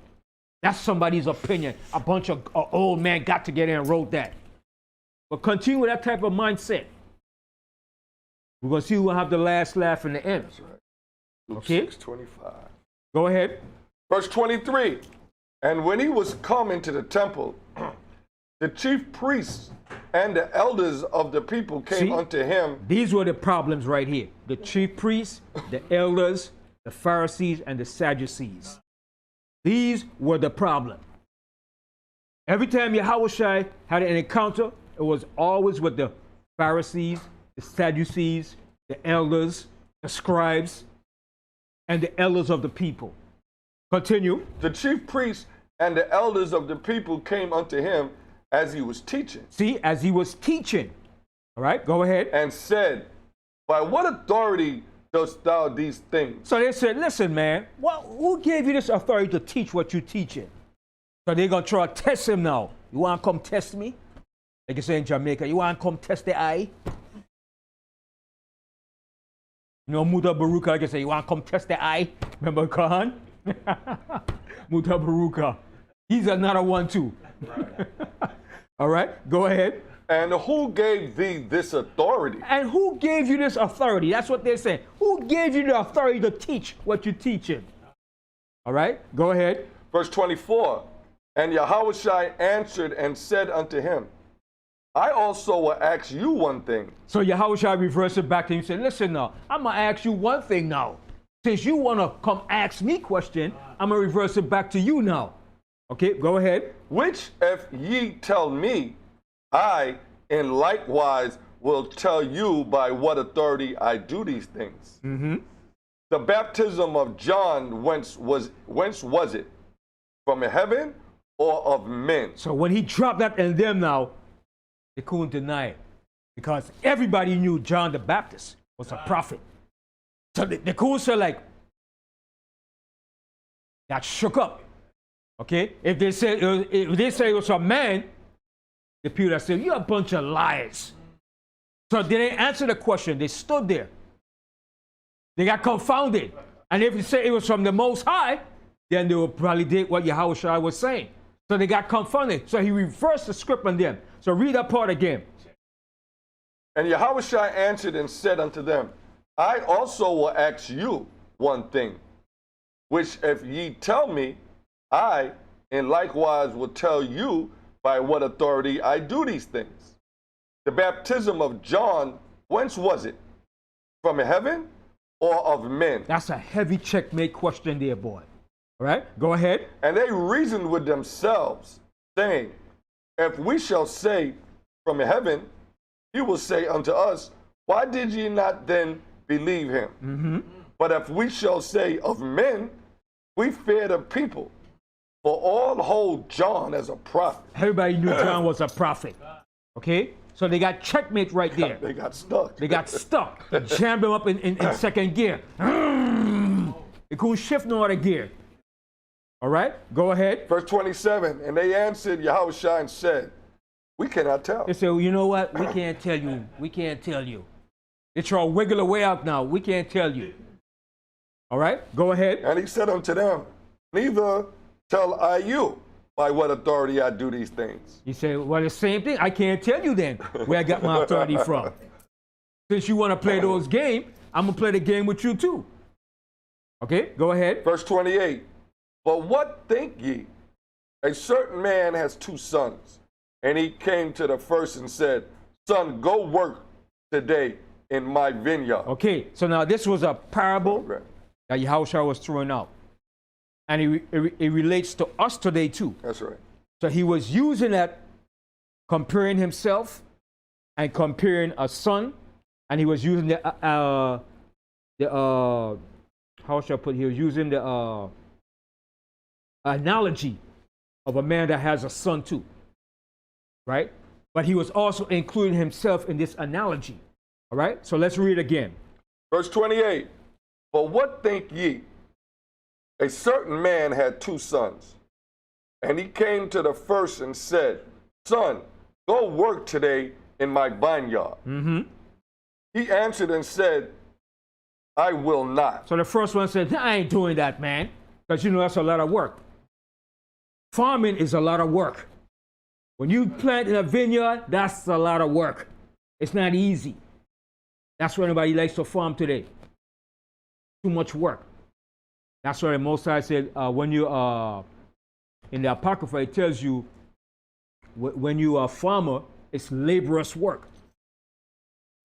That's somebody's opinion. A bunch of old men got together and wrote that. But continue with that type of mindset. We're going to see who will have the last laugh in the end. That's right. Luke Okay. 6:25. Go ahead. Verse 23. And when he was come into the temple, the chief priests and the elders of the people came unto him. These were the problems right here. The chief priests, the elders, the Pharisees, and the Sadducees. These were the problem. Every time Yahawashi had an encounter, it was always with the Pharisees, the Sadducees, the elders, the scribes, and the elders of the people. Continue. The chief priests and the elders of the people came unto him as he was teaching. See, as he was teaching. All right, go ahead. And said, by what authority dost thou these things? So they said, listen, man, who gave you this authority to teach what you're teaching? So they're going to try to test him now. You want to come test me? Like you say in Jamaica, you want to come test the eye? You know, Muta Baruka, like you say, you want to come test the eye? Remember Khan? Muta Baruka. He's another one too. All right, go ahead. And who gave thee this authority? And who gave you this authority? That's what they're saying. Who gave you the authority to teach what you're teaching? All right, go ahead. Verse 24. And Yahawashi answered and said unto him, I also will ask you one thing. So Yahawashi reversed it back to him and said, listen now, I'm going to ask you one thing now. Since you want to come ask me question, I'm going to reverse it back to you now. Okay, go ahead. Which if ye tell me, I in likewise will tell you by what authority I do these things. Mm-hmm. The baptism of John, whence was it? From heaven or of men? So when he dropped that in them now, they couldn't deny it. Because everybody knew John the Baptist was a prophet. So they couldn't say like, that shook up. Okay? If they say it was a man, the people that said, you're a bunch of liars. So they didn't answer the question. They stood there. They got confounded. And if you say it was from the Most High, then they would validate what Yahawashi was saying. So they got confounded. So he reversed the script on them. So read that part again. And Yahawashi answered and said unto them, I also will ask you one thing, which if ye tell me, I in likewise will tell you by what authority I do these things. The baptism of John, whence was it? From heaven or of men? That's a heavy checkmate question there, boy. All right, go ahead. And they reasoned with themselves, saying, if we shall say from heaven, he will say unto us, why did ye not then believe him? Mm-hmm. But if we shall say of men, we fear the people, for all hold John as a prophet. Everybody knew John was a prophet. Okay? So they got checkmate right there. They got stuck. They got stuck. They jammed them up in second gear. They couldn't shift no other gear. All right? Go ahead. Verse 27, and they answered Yahawashi and said, we cannot tell. They said, well, you know what? We can't tell you. We can't tell you. They try to wiggle a way out now. We can't tell you. All right? Go ahead. And he said unto them, neither tell I you by what authority I do these things. You say, well, the same thing. I can't tell you then where I got my authority from. Since you want to play those games, I'm going to play the game with you too. Okay? Go ahead. Verse 28, but what think ye? A certain man has 2 sons, and he came to the first and said, son, go work today in my vineyard. Okay, so now this was a parable that Yahawashi was throwing out. And it relates to us today too. That's right. So he was using that, comparing himself and comparing a son. And he was using how shall I put it? He was using the analogy of a man that has a son too. Right? But he was also including himself in this analogy. All right? So let's read again. Verse 28, but what think ye? A certain man had 2 sons, and he came to the first and said, son, go work today in my vineyard. Mm-hmm. He answered and said, I will not. So the first one said, I ain't doing that, man, because you know that's a lot of work. Farming is a lot of work. When you plant in a vineyard, that's a lot of work. It's not easy. That's why nobody likes to farm today. Too much work. That's why the Most High said, when you in the Apocrypha, it tells you when you are a farmer, it's laborious work.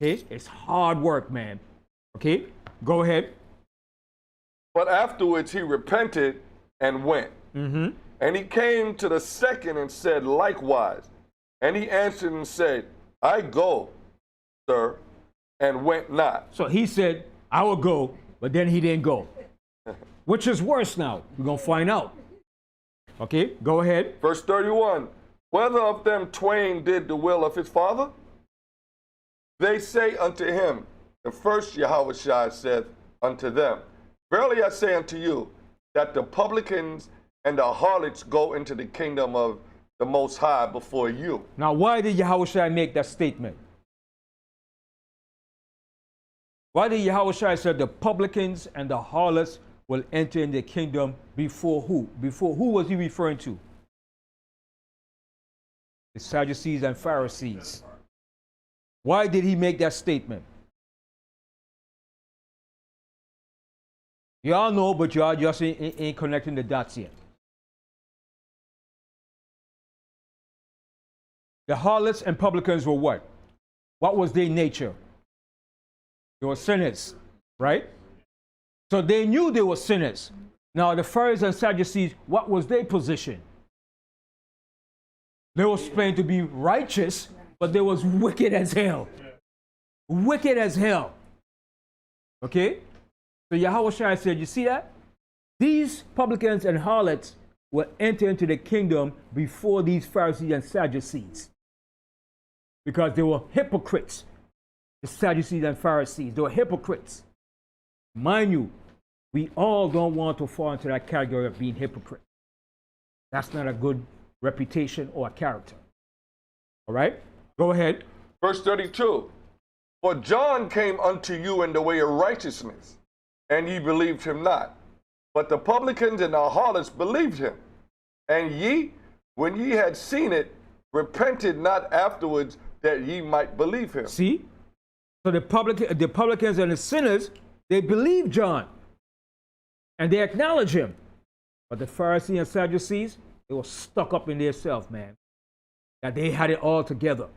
Okay? It's hard work, man. Okay? Go ahead. But afterwards he repented and went. Mm-hmm. And he came to the second and said likewise. And he answered and said, I go, sir, and went not. So he said, I will go, but then he didn't go. Which is worse now? We're going to find out. Okay, go ahead. Verse 31. Whether of them twain did the will of his father? They say unto him, the first Yahawashi saith unto them, verily I say unto you, that the publicans and the harlots go into the kingdom of the Most High before you. Now, why did Yahawashi make that statement? Why did Yahawashi say the publicans and the harlots will enter in the kingdom before who? Before who was he referring to? The Sadducees and Pharisees. Why did he make that statement? Y'all know, but y'all just ain't connecting the dots yet. The harlots and publicans were what? What was their nature? They were sinners, right? So they knew they were sinners. Now the Pharisees and Sadducees, what was their position? They were claimed to be righteous, but they was wicked as hell. Wicked as hell. Okay? So Yahawashi said, you see that? These publicans and harlots will enter into the kingdom before these Pharisees and Sadducees. Because they were hypocrites. The Sadducees and Pharisees, they were hypocrites. Mind you, we all don't want to fall into that category of being hypocrite. That's not a good reputation or a character. All right? Go ahead. Verse 32. For John came unto you in the way of righteousness, and ye believed him not. But the publicans and the harlots believed him. And ye, when ye had seen it, repented not afterwards that ye might believe him. See? So the publicans and the sinners, they believe John. And they acknowledge him. But the Pharisees and Sadducees, they were stuck up in themselves, man. That they had it all together.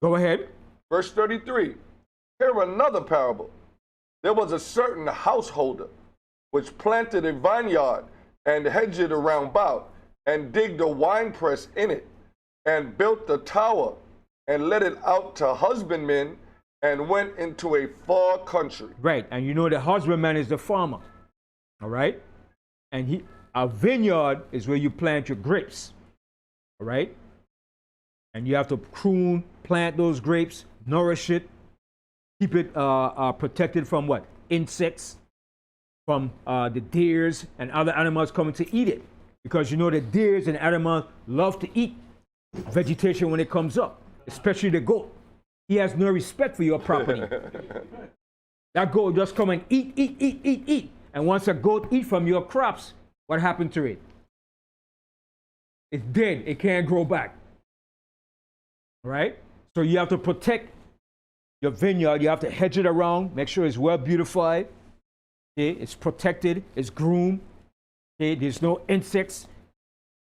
Go ahead. Verse 33. Here another parable. There was a certain householder which planted a vineyard and hedged it around about, and digged a winepress in it, and built a tower, and let it out to husbandmen, and went into a far country. Right, and you know the husbandman is the farmer. All right? And a vineyard is where you plant your grapes. All right? And you have to prune, plant those grapes, nourish it, keep it protected from what? Insects, from the deers and other animals coming to eat it. Because you know the deers and animals love to eat vegetation when it comes up, especially the goat. He has no respect for your property. That goat just come and eat. And once a goat eat from your crops, what happened to it? It's dead. It can't grow back. Right? So you have to protect your vineyard. You have to hedge it around, make sure it's well beautified. Okay? It's protected, it's groomed. Okay? There's no insects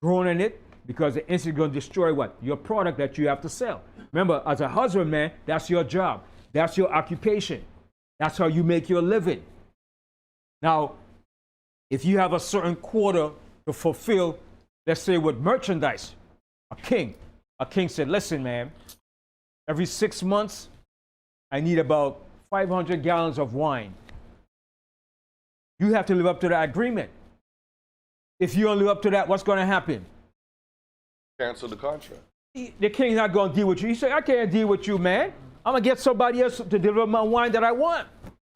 growing in it, because the insects are going to destroy what? Your product that you have to sell. Remember, as a husbandman, that's your job. That's your occupation. That's how you make your living. Now, if you have a certain quota to fulfill, let's say with merchandise, a king said, listen, man, every 6 months, I need about 500 gallons of wine. You have to live up to that agreement. If you don't live up to that, what's going to happen? Cancel the contract. The king's not going to deal with you. He said, I can't deal with you, man. I'm going to get somebody else to deliver my wine that I want.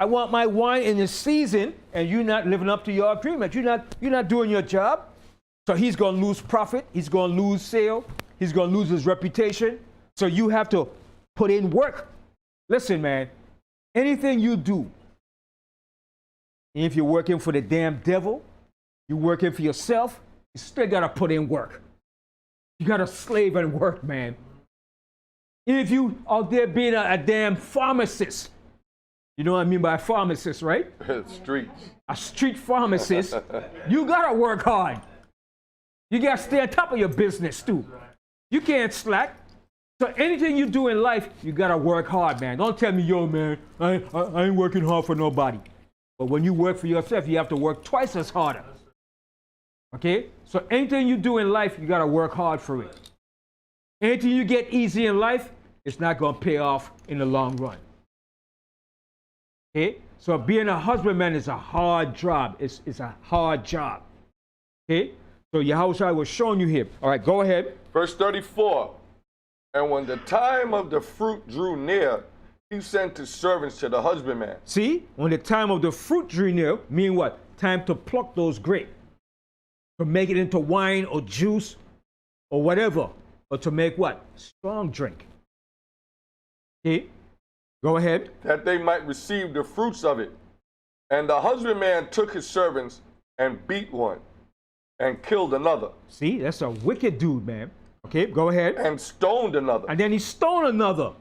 I want my wine in the season, and you're not living up to your agreement. You're not doing your job. So he's going to lose profit. He's going to lose sale. He's going to lose his reputation. So you have to put in work. Listen, man, anything you do, if you're working for the damn devil, you're working for yourself, you still got to put in work. You got to slave and work, man. If you out there being a damn pharmacist, you know what I mean by a pharmacist, right? Streets. A street pharmacist, you got to work hard. You got to stay on top of your business, too. You can't slack. So anything you do in life, you got to work hard, man. Don't tell me, yo, man, I ain't working hard for nobody. But when you work for yourself, you have to work twice as harder. Okay? So anything you do in life, you got to work hard for it. Anything you get easy in life, it's not going to pay off in the long run. Okay? So being a husbandman is a hard job. It's a hard job. Okay? So Yahawashi was showing you here. All right, go ahead. Verse 34. And when the time of the fruit drew near, he sent his servants to the husbandman. See, when the time of the fruit drew near, mean what? Time to pluck those grapes, to make it into wine or juice or whatever, or to make what? Strong drink. Okay, go ahead. That they might receive the fruits of it. And the husbandman took his servants and beat one and killed another. See, that's a wicked dude, man. Okay, go ahead. And stoned another. And then he stoned another.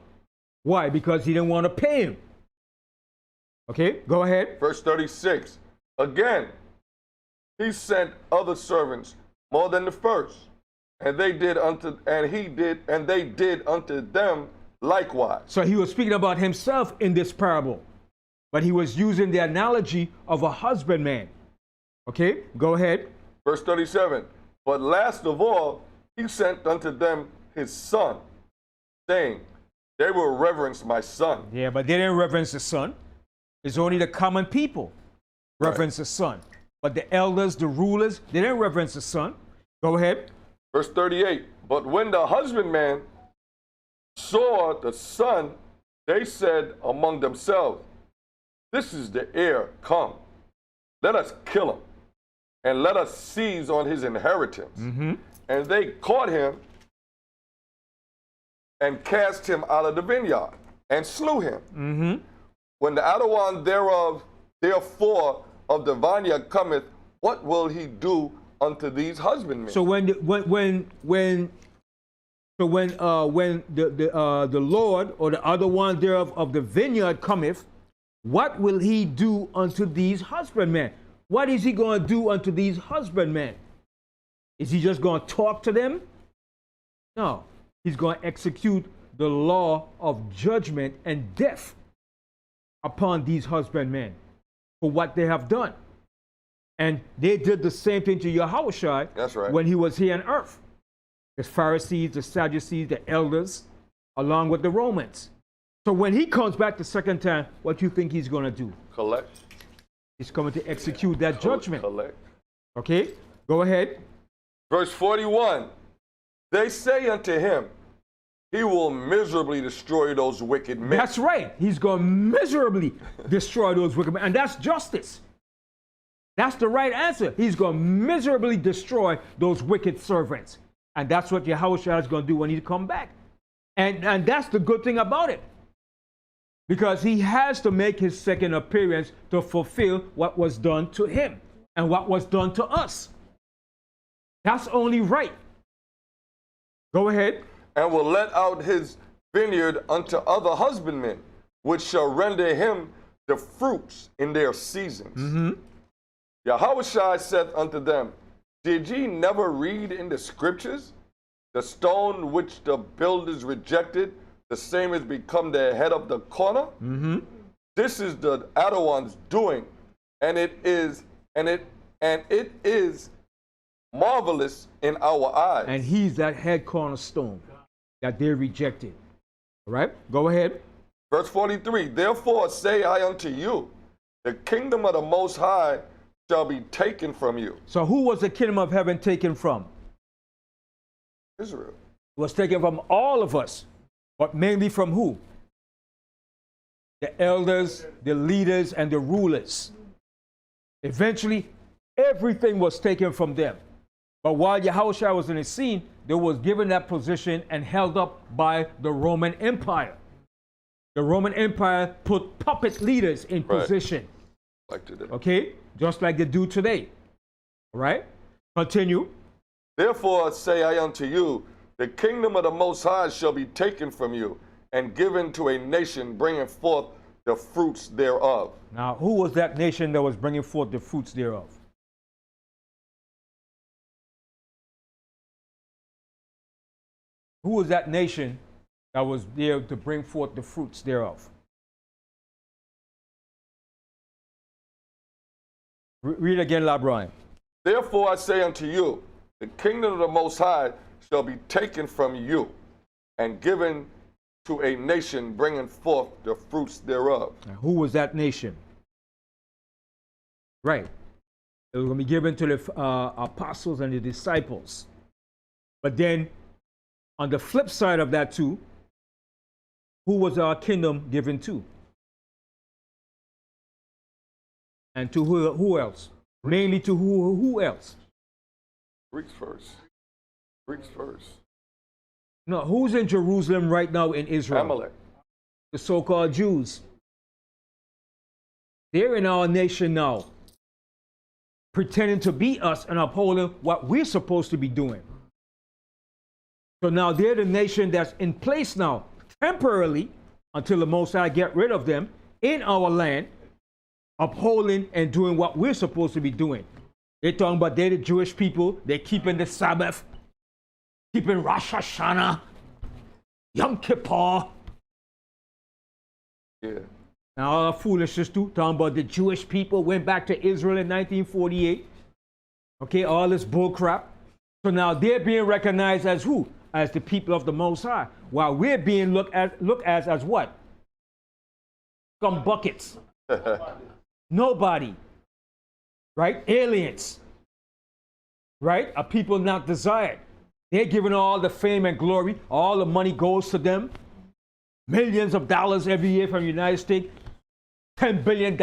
Why? Because he didn't want to pay him. Okay, go ahead. Verse 36. Again, he sent other servants more than the first, and they did unto them likewise. So he was speaking about himself in this parable, but he was using the analogy of a husbandman. Okay, go ahead. Verse 37. But last of all, he sent unto them his son, saying, they will reverence my son. Yeah, but they didn't reverence the son. It's only the common people reverence the son. But the elders, the rulers, they didn't reverence the son. Go ahead. Verse 38. But when the husbandman saw the son, they said among themselves, this is the heir, come. Let us kill him, and let us seize on his inheritance. And they caught him and cast him out of the vineyard and slew him. When the outer one thereof, therefore, of the vineyard cometh, what will he do unto these husbandmen? So when the Lord or the other one thereof of the vineyard cometh, what will he do unto these husbandmen? What is he going to do unto these husbandmen? Is he just going to talk to them? No. He's going to execute the law of judgment and death upon these husbandmen for what they have done. And they did the same thing to Yahawashi. That's right. When he was here on earth. The Pharisees, the Sadducees, the elders, along with the Romans. So when he comes back the second time, what do you think he's going to do? Collect. He's coming to execute that judgment. Collect. Okay, go ahead. Verse 41. They say unto him, he will miserably destroy those wicked men. That's right. He's going to miserably destroy those wicked men. And that's justice. That's the right answer. He's going to miserably destroy those wicked servants. And that's what Yahawashi is going to do when he comes back. And that's the good thing about it. Because he has to make his second appearance to fulfill what was done to him and what was done to us. That's only right. Go ahead. And will let out his vineyard unto other husbandmen, which shall render him the fruits in their seasons. Yahawashi said unto them, did ye never read in the scriptures, the stone which the builders rejected, the same has become the head of the corner? This is the other one's doing, and it is marvelous in our eyes. And he's that head cornerstone that they rejected. All right, go ahead. Verse 43, therefore say I unto you, the kingdom of the Most High shall be taken from you. So who was the kingdom of heaven taken from? Israel. It was taken from all of us, but mainly from who? The elders, the leaders, and the rulers. Eventually, everything was taken from them. But while Yahawashi was in the scene, they was given that position and held up by the Roman Empire. The Roman Empire put puppet leaders in position. Like today. Okay? Just like they do today. All right? Continue. Therefore say I unto you, the kingdom of the Most High shall be taken from you and given to a nation bringing forth the fruits thereof. Now, who was that nation that was bringing forth the fruits thereof? Who was that nation that was there to bring forth the fruits thereof? Read again, LaBrian. Therefore I say unto you, the kingdom of the Most High shall be taken from you and given to a nation bringing forth the fruits thereof. And who was that nation? Right. It was going to be given to the apostles and the disciples. But then, on the flip side of that too, who was our kingdom given to? And to who else? Mainly to who else? Greeks first. Greeks first. No, who's in Jerusalem right now in Israel? Amalek. The so-called Jews. They're in our nation now, pretending to be us and upholding what we're supposed to be doing. So now they're the nation that's in place now, temporarily, until the Most High get rid of them in our land, upholding and doing what we're supposed to be doing. They're talking about they're the Jewish people. They're keeping the Sabbath, keeping Rosh Hashanah, Yom Kippur. Yeah. Now all foolishness too, talking about the Jewish people went back to Israel in 1948. Okay, all this bull crap. So now they're being recognized as who? As the people of the Most High. While we're being looked as what? Some buckets. Nobody. Right? Aliens. Right? A people not desired. They're given all the fame and glory. All the money goes to them. Millions of dollars every year from the United States. $10 billion.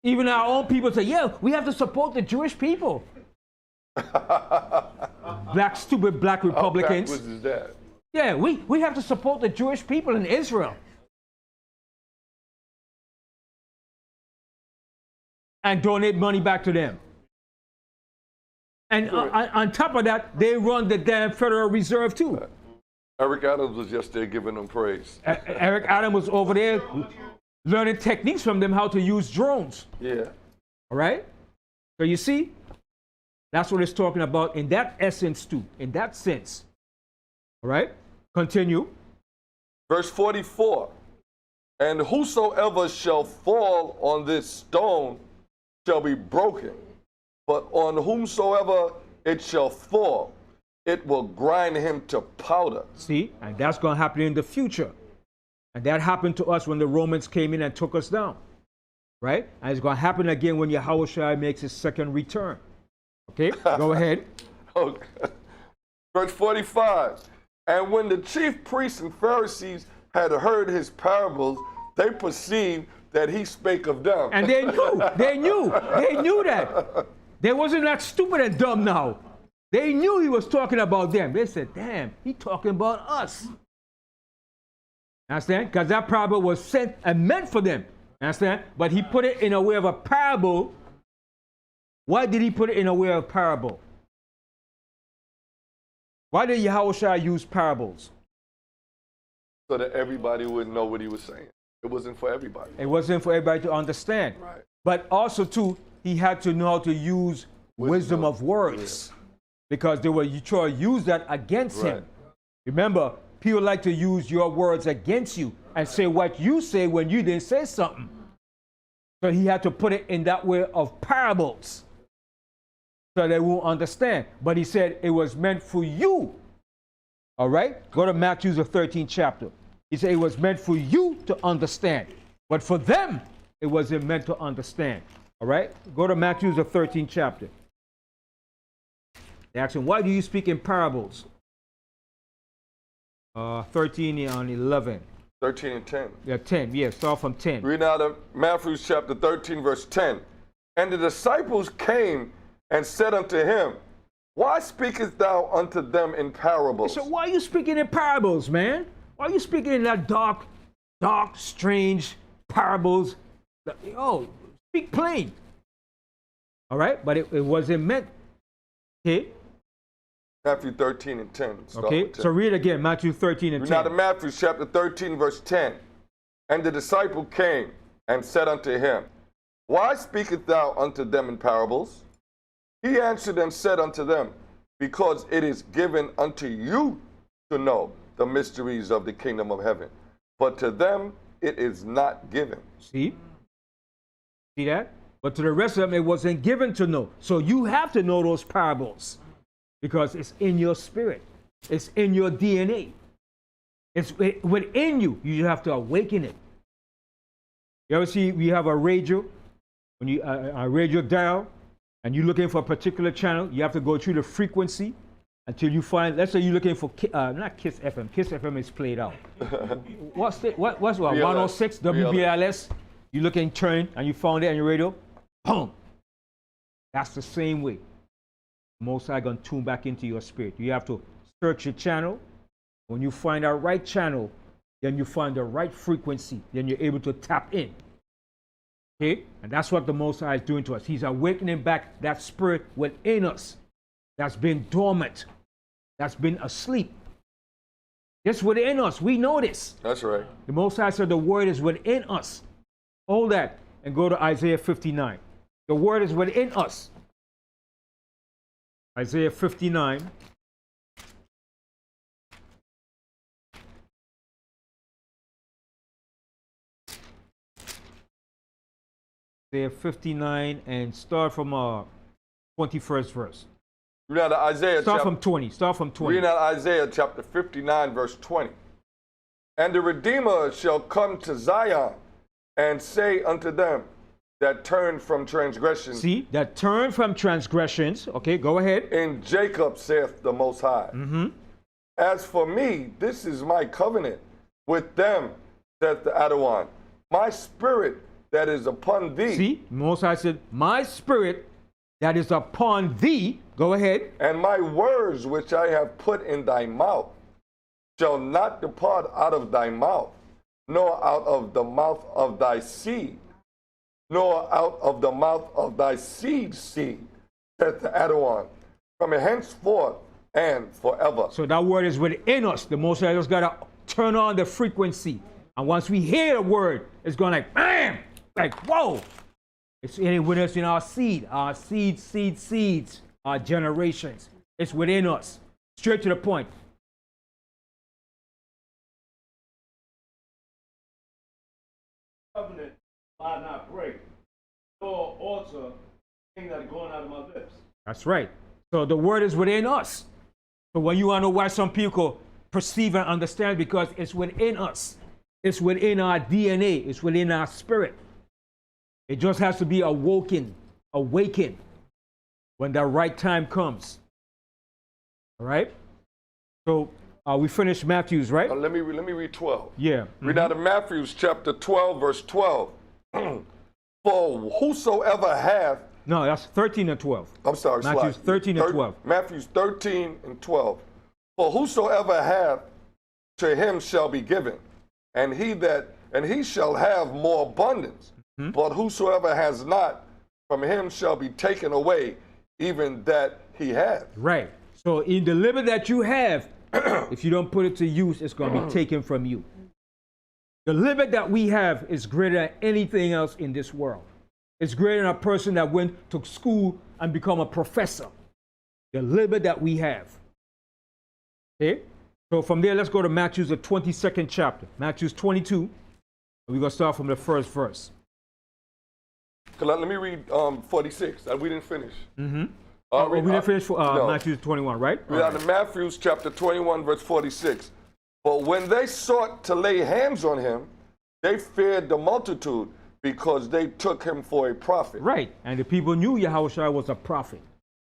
Even our own people say, yeah, we have to support the Jewish people. Stupid black Republicans. How backwards is that? Yeah, we have to support the Jewish people in Israel. And donate money back to them. And on top of that, they run the damn Federal Reserve too. Eric Adams was just there giving them praise. Eric Adams was over there learning techniques from them how to use drones. Yeah. All right? So you see, that's what it's talking about in that essence too, in that sense. All right? Continue. Verse 44. And whosoever shall fall on this stone shall be broken, but on whomsoever it shall fall, it will grind him to powder. See, and that's going to happen in the future. And that happened to us when the Romans came in and took us down. Right? And it's going to happen again when Yahawashi makes his second return. Okay, go ahead. Okay. Verse 45. And when the chief priests and Pharisees had heard his parables, they perceived that he spake of them. And they knew that. They wasn't that stupid and dumb now. They knew he was talking about them. They said, damn, he talking about us. Understand? Because that parable was sent and meant for them. Understand? But he put it in a way of a parable. Why did he put it in a way of parable? Why did Yahawashi use parables? So that everybody would know what he was saying. It wasn't for everybody. It wasn't for everybody to understand. Right. But also, too, he had to know how to use wisdom of words. Yeah. Because they were trying to use that against him. Remember, people like to use your words against you and say what you say when you didn't say something. So he had to put it in that way of parables so they won't understand. But he said it was meant for you. All right? Go to Matthew, the 13th chapter. He said it was meant for you to understand. But for them, it wasn't meant to understand. All right? Go to Matthew, the 13th chapter. They asked him, why do you speak in parables? 13 and 11. 13 and 10. Yeah, 10. Yeah, start from 10. Read out of Matthew chapter 13, verse 10. And the disciples came and said unto him, why speakest thou unto them in parables? So why are you speaking in parables, man? Why are you speaking in that dark, strange parables? Oh, speak plain. All right? But it wasn't meant. Okay? Matthew 13 and 10. Okay, so read again, Matthew 13 and 10. Now to Matthew chapter 13, verse 10. And the disciple came and said unto him, why speakest thou unto them in parables? He answered and said unto them, because it is given unto you to know the mysteries of the kingdom of heaven, but to them it is not given. See that? But to the rest of them, it wasn't given to know. So you have to know those parables. Because it's in your spirit. It's in your DNA. within you. You have to awaken it. You ever see we have a radio, when you a radio dial, and you're looking for a particular channel, you have to go through the frequency until you find. Let's say you're looking for not Kiss FM. Kiss FM is played out. What's 106 WBLS? You looking turn and you found it on your radio. Boom. That's the same way. Most High gonna tune back into your spirit. You have to search your channel. When you find that right channel, then you find the right frequency. Then you're able to tap in. Okay? And that's what the Most High is doing to us. He's awakening back that spirit within us that's been dormant, that's been asleep. It's within us. We know this. That's right. The Most High said the word is within us. Hold that and go to Isaiah 59. The word is within us. Isaiah 59. Isaiah 59 and start from 21st verse. Read out Isaiah. Start from 20. Start from 20. Read out Isaiah chapter 59 verse 20. And the Redeemer shall come to Zion and say unto them that turn from transgression. See, that turn from transgressions. Okay, go ahead. In Jacob saith the Most High. As for me, this is my covenant with them, saith the Adawan. My spirit that is upon thee. See, Most High said, my spirit that is upon thee. Go ahead. And my words which I have put in thy mouth shall not depart out of thy mouth, nor out of the mouth of thy seed, nor out of the mouth of thy seed's seed, saith the Adawan, from henceforth and forever. So that word is within us. The Most High just got to turn on the frequency. And once we hear the word, it's going like, bam! Like, whoa! It's with us in our seeds, our generations. It's within us. Straight to the point. Covenant I not break, nor alter thing that going out of my lips. That's right. So the word is within us. So when you want to know why some people perceive and understand, because it's within us. It's within our DNA. It's within our spirit. It just has to be awakened when the right time comes. All right? So we finished Matthew's, right? Let me read 12. Yeah. Read out of Matthew's chapter 12, verse 12. For whosoever hath... No, that's 13 and 12. I'm sorry, Matthew's 13 and 12. Matthew's 13 and 12. For whosoever hath, to him shall be given, and he shall have more abundance. But whosoever has not, from him shall be taken away, even that he hath. Right. So in the limit that you have, if you don't put it to use, it's going to be taken from you. The limit that we have is greater than anything else in this world. It's greater than a person that went to school and become a professor. The limit that we have. Okay? So from there, let's go to Matthew's, the 22nd chapter. Matthew's 22. We're going to start from the first verse. Let me read 46. We didn't finish. We didn't finish for no. Matthew 21, right? Read out of Matthew's chapter 21, verse 46. But when they sought to lay hands on him, they feared the multitude, because they took him for a prophet. Right. And the people knew Yahawashi was a prophet.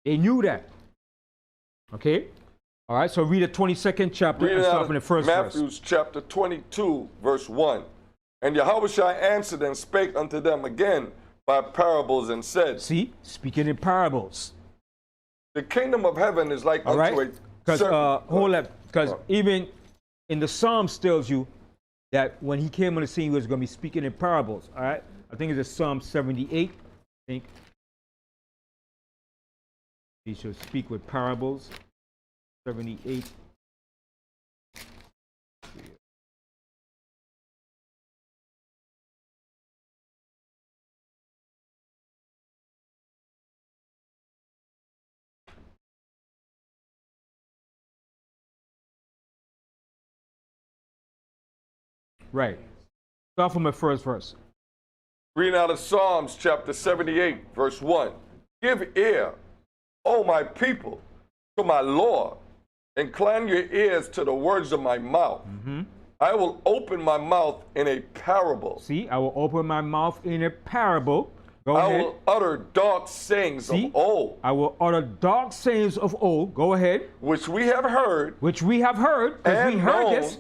They knew that. Okay? All right, so read the 22nd chapter and start from the first verse. Matthew's chapter 22, verse 1. And Yahawashi answered and spake unto them again by parables and said. See? Speaking in parables. The kingdom of heaven is like all unto right? Because even in the Psalms tells you that when he came on the scene, he was going to be speaking in parables. All right? I think it's Psalm 78. I think he should speak with parables. 78. Right. Start from the first verse. Reading out of Psalms chapter 78, verse 1. Give ear, O my people, to my law, Incline your ears to the words of my mouth. I will open my mouth in a parable. See, I will open my mouth in a parable. Go I ahead. will utter dark sayings See? of old, I will utter dark sayings of old. Go ahead. which we have heard Which we have heard, because we And heard known. this.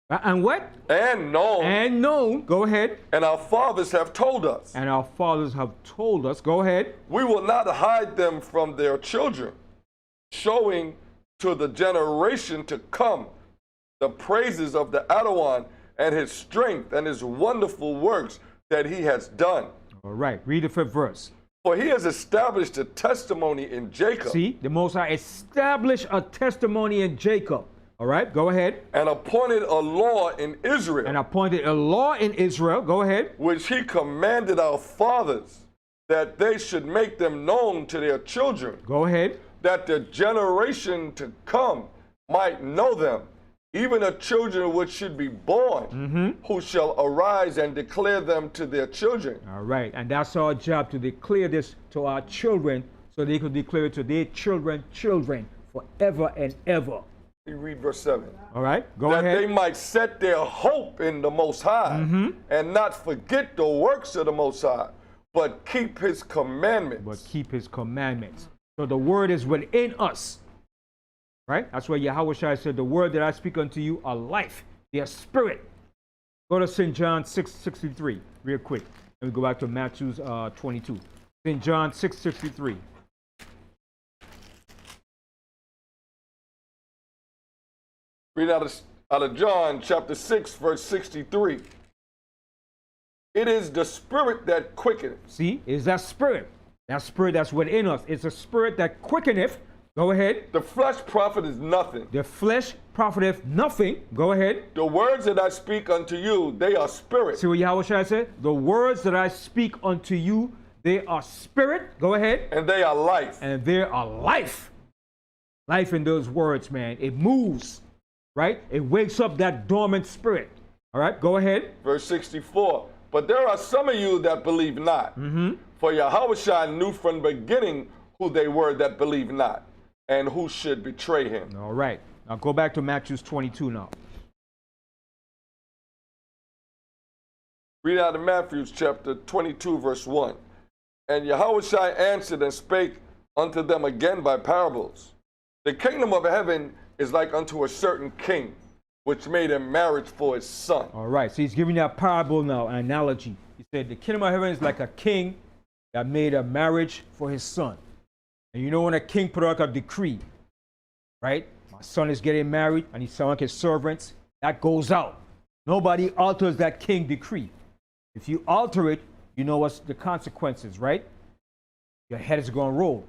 And what? and known, And known. Go ahead. and our fathers have told us. And our fathers have told us. Go ahead. We will not hide them from their children, showing to the generation to come the praises of the Adawan and his strength and his wonderful works that he has done. All right. Read the 5th verse. For he has established a testimony in Jacob See, the Most High established a testimony in Jacob. All right. Go ahead. and appointed a law in Israel, And appointed a law in Israel. Go ahead. which he commanded our fathers that they should make them known to their children, Go ahead. that the generation to come might know them, even the children which should be born, who shall arise and declare them to their children. All right. And that's our job, to declare this to our children so they could declare it to their children, forever and ever. You read verse 7. All right. Go That ahead. they might set their hope in the Most High and not forget the works of the Most High, but keep his commandments. But keep his commandments. So the word is within us. Right? That's why Yahawashi said, the word that I speak unto you are life. They are spirit. Go to St. John 6:63 real quick. Let me go back to Matthew 22. St. John 6:63. Read out of John chapter 6, verse 63. It is the spirit that quickeneth. See, is that spirit. That spirit that's within us. It's a spirit that quickeneth. Go ahead. The flesh profiteth nothing. The flesh profiteth nothing. Go ahead. The words that I speak unto you, they are spirit, See what Yahawashi said? The words that I speak unto you, they are spirit. Go ahead. and they are life. And there are life. Life in those words, man. It moves, right? It wakes up that dormant spirit. All right, go ahead. Verse 64. But there are some of you that believe not. For Yahawashi knew from the beginning who they were that believe not, and who should betray him. All right. Now go back to Matthew 22 now. Read out of Matthew chapter 22, verse 1. And Yahawashi answered and spake unto them again by parables. The kingdom of heaven is like unto a certain king, which made a marriage for his son. All right. So he's giving you a parable now, an analogy. He said the kingdom of heaven is like a king that made a marriage for his son. And you know when a king put out a decree, right? My son is getting married and he's selling his servants. That goes out. Nobody alters that king decree. If you alter it, you know what's the consequences, right? Your head is going to roll.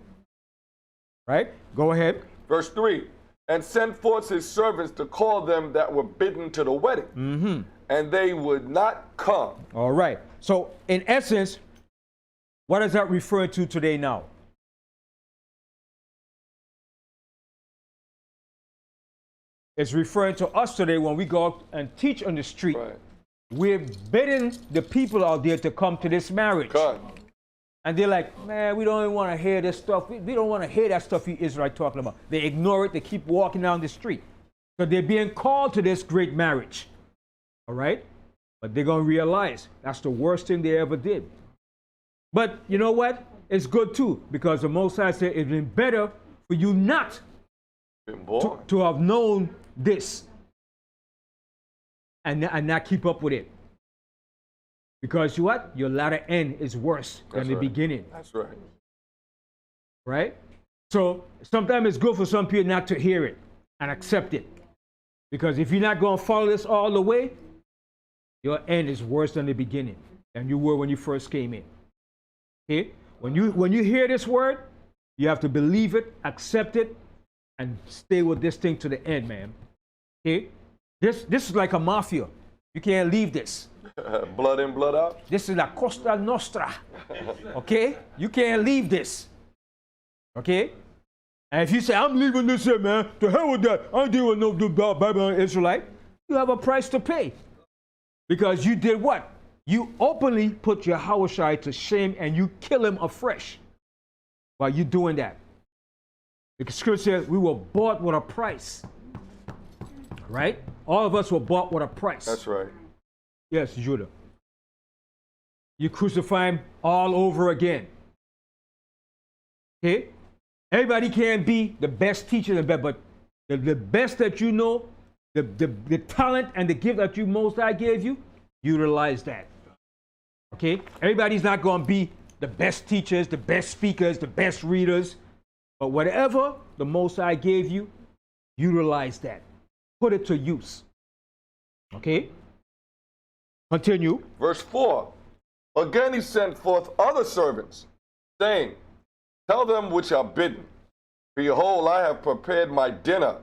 Right? Go ahead. Verse 3. And sent forth his servants to call them that were bidden to the wedding. And they would not come. All right. So in essence, what is that referring to today now? It's referring to us today when we go out and teach on the street. Right. We're bidding the people out there to come to this marriage. God. And they're like, man, we don't even want to hear this stuff. We don't want to hear that stuff you Israelites talking about. They ignore it. They keep walking down the street. So they're being called to this great marriage. All right? But they're going to realize that's the worst thing they ever did. But you know what? It's good too, because the Most High said it's been better for you not Been born. to have known this and not keep up with it. Because you what? Your latter end is worse than the beginning. That's right. Right? So sometimes it's good for some people not to hear it and accept it. Because if you're not going to follow this all the way, your end is worse than the beginning than you were when you first came in. Okay? When you hear this word, you have to believe it, accept it, and stay with this thing to the end, man. Okay? This is like a mafia. You can't leave this. Blood in, blood out. This is la Costa Nostra. Okay? You can't leave this. Okay? And if you say, I'm leaving this here, man, to hell with that. I don't deal with no Babylon Israelite. You have a price to pay. Because you did what? You openly put your Yahawashi to shame and you kill him afresh while you doing that. The scripture says we were bought with a price. Right? All of us were bought with a price. That's right. Yes, Judah. You crucify him all over again. Okay? Everybody can be the best teacher, but the best that you know, the talent and the gift that you most High gave you, utilize that. Okay? Everybody's not going to be the best teachers, the best speakers, the best readers, but whatever the Most High gave you, utilize that. Put it to use. Okay? Continue. Verse 4. Again he sent forth other servants, saying, tell them which are bidden, behold, I have prepared my dinner.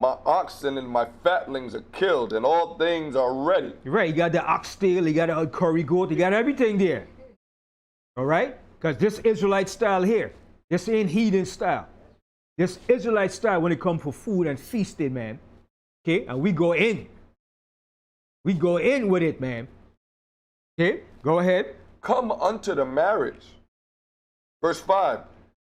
My oxen and my fatlings are killed, and all things are ready. Right, you got the oxtail, you got the curry goat, you got everything there. All right? Because this Israelite style here, this ain't heathen style. This Israelite style when it comes for food and feasting, man. Okay? And we go in. We go in with it, man. Okay? Go ahead. Come unto the marriage. Verse 5.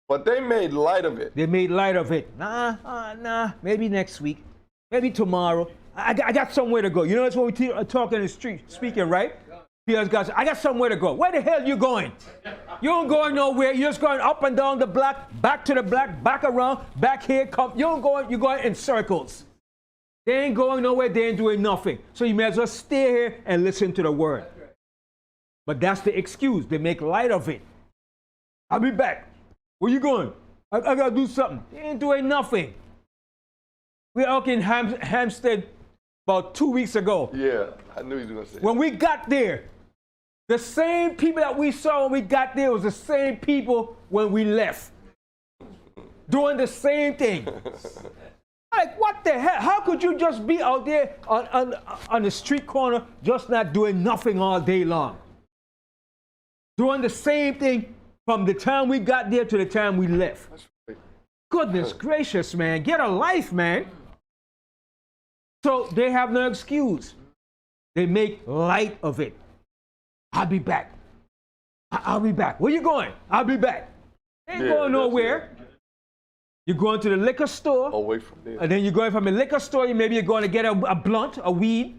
But they made light of it. They made light of it. Nah, maybe next week. Maybe tomorrow. I got somewhere to go. You know, that's what we talk in the street, speaking, right? Because guys, I got somewhere to go. Where the hell you going? You ain't going nowhere. You're just going up and down the block, back to the block, back around, back here, come. You're going in circles. They ain't going nowhere. They ain't doing nothing. So you may as well stay here and listen to the word. But that's the excuse. They make light of it. I'll be back. Where you going? I got to do something. They ain't doing nothing. We were out in Hampstead about 2 weeks ago. Yeah, I knew he was going to say When we got there, the same people that we saw when we got there was the same people when we left. Doing the same thing. Like, what the hell? How could you just be out there on the street corner just not doing nothing all day long? Doing the same thing from the time we got there to the time we left. Goodness gracious, man. Get a life, man. So they have no excuse. They make light of it. I'll be back. I'll be back. Where you going? I'll be back. Ain't going nowhere. You're going to the liquor store. Away from there. And then you're going from the liquor store, maybe you're going to get a blunt, a weed.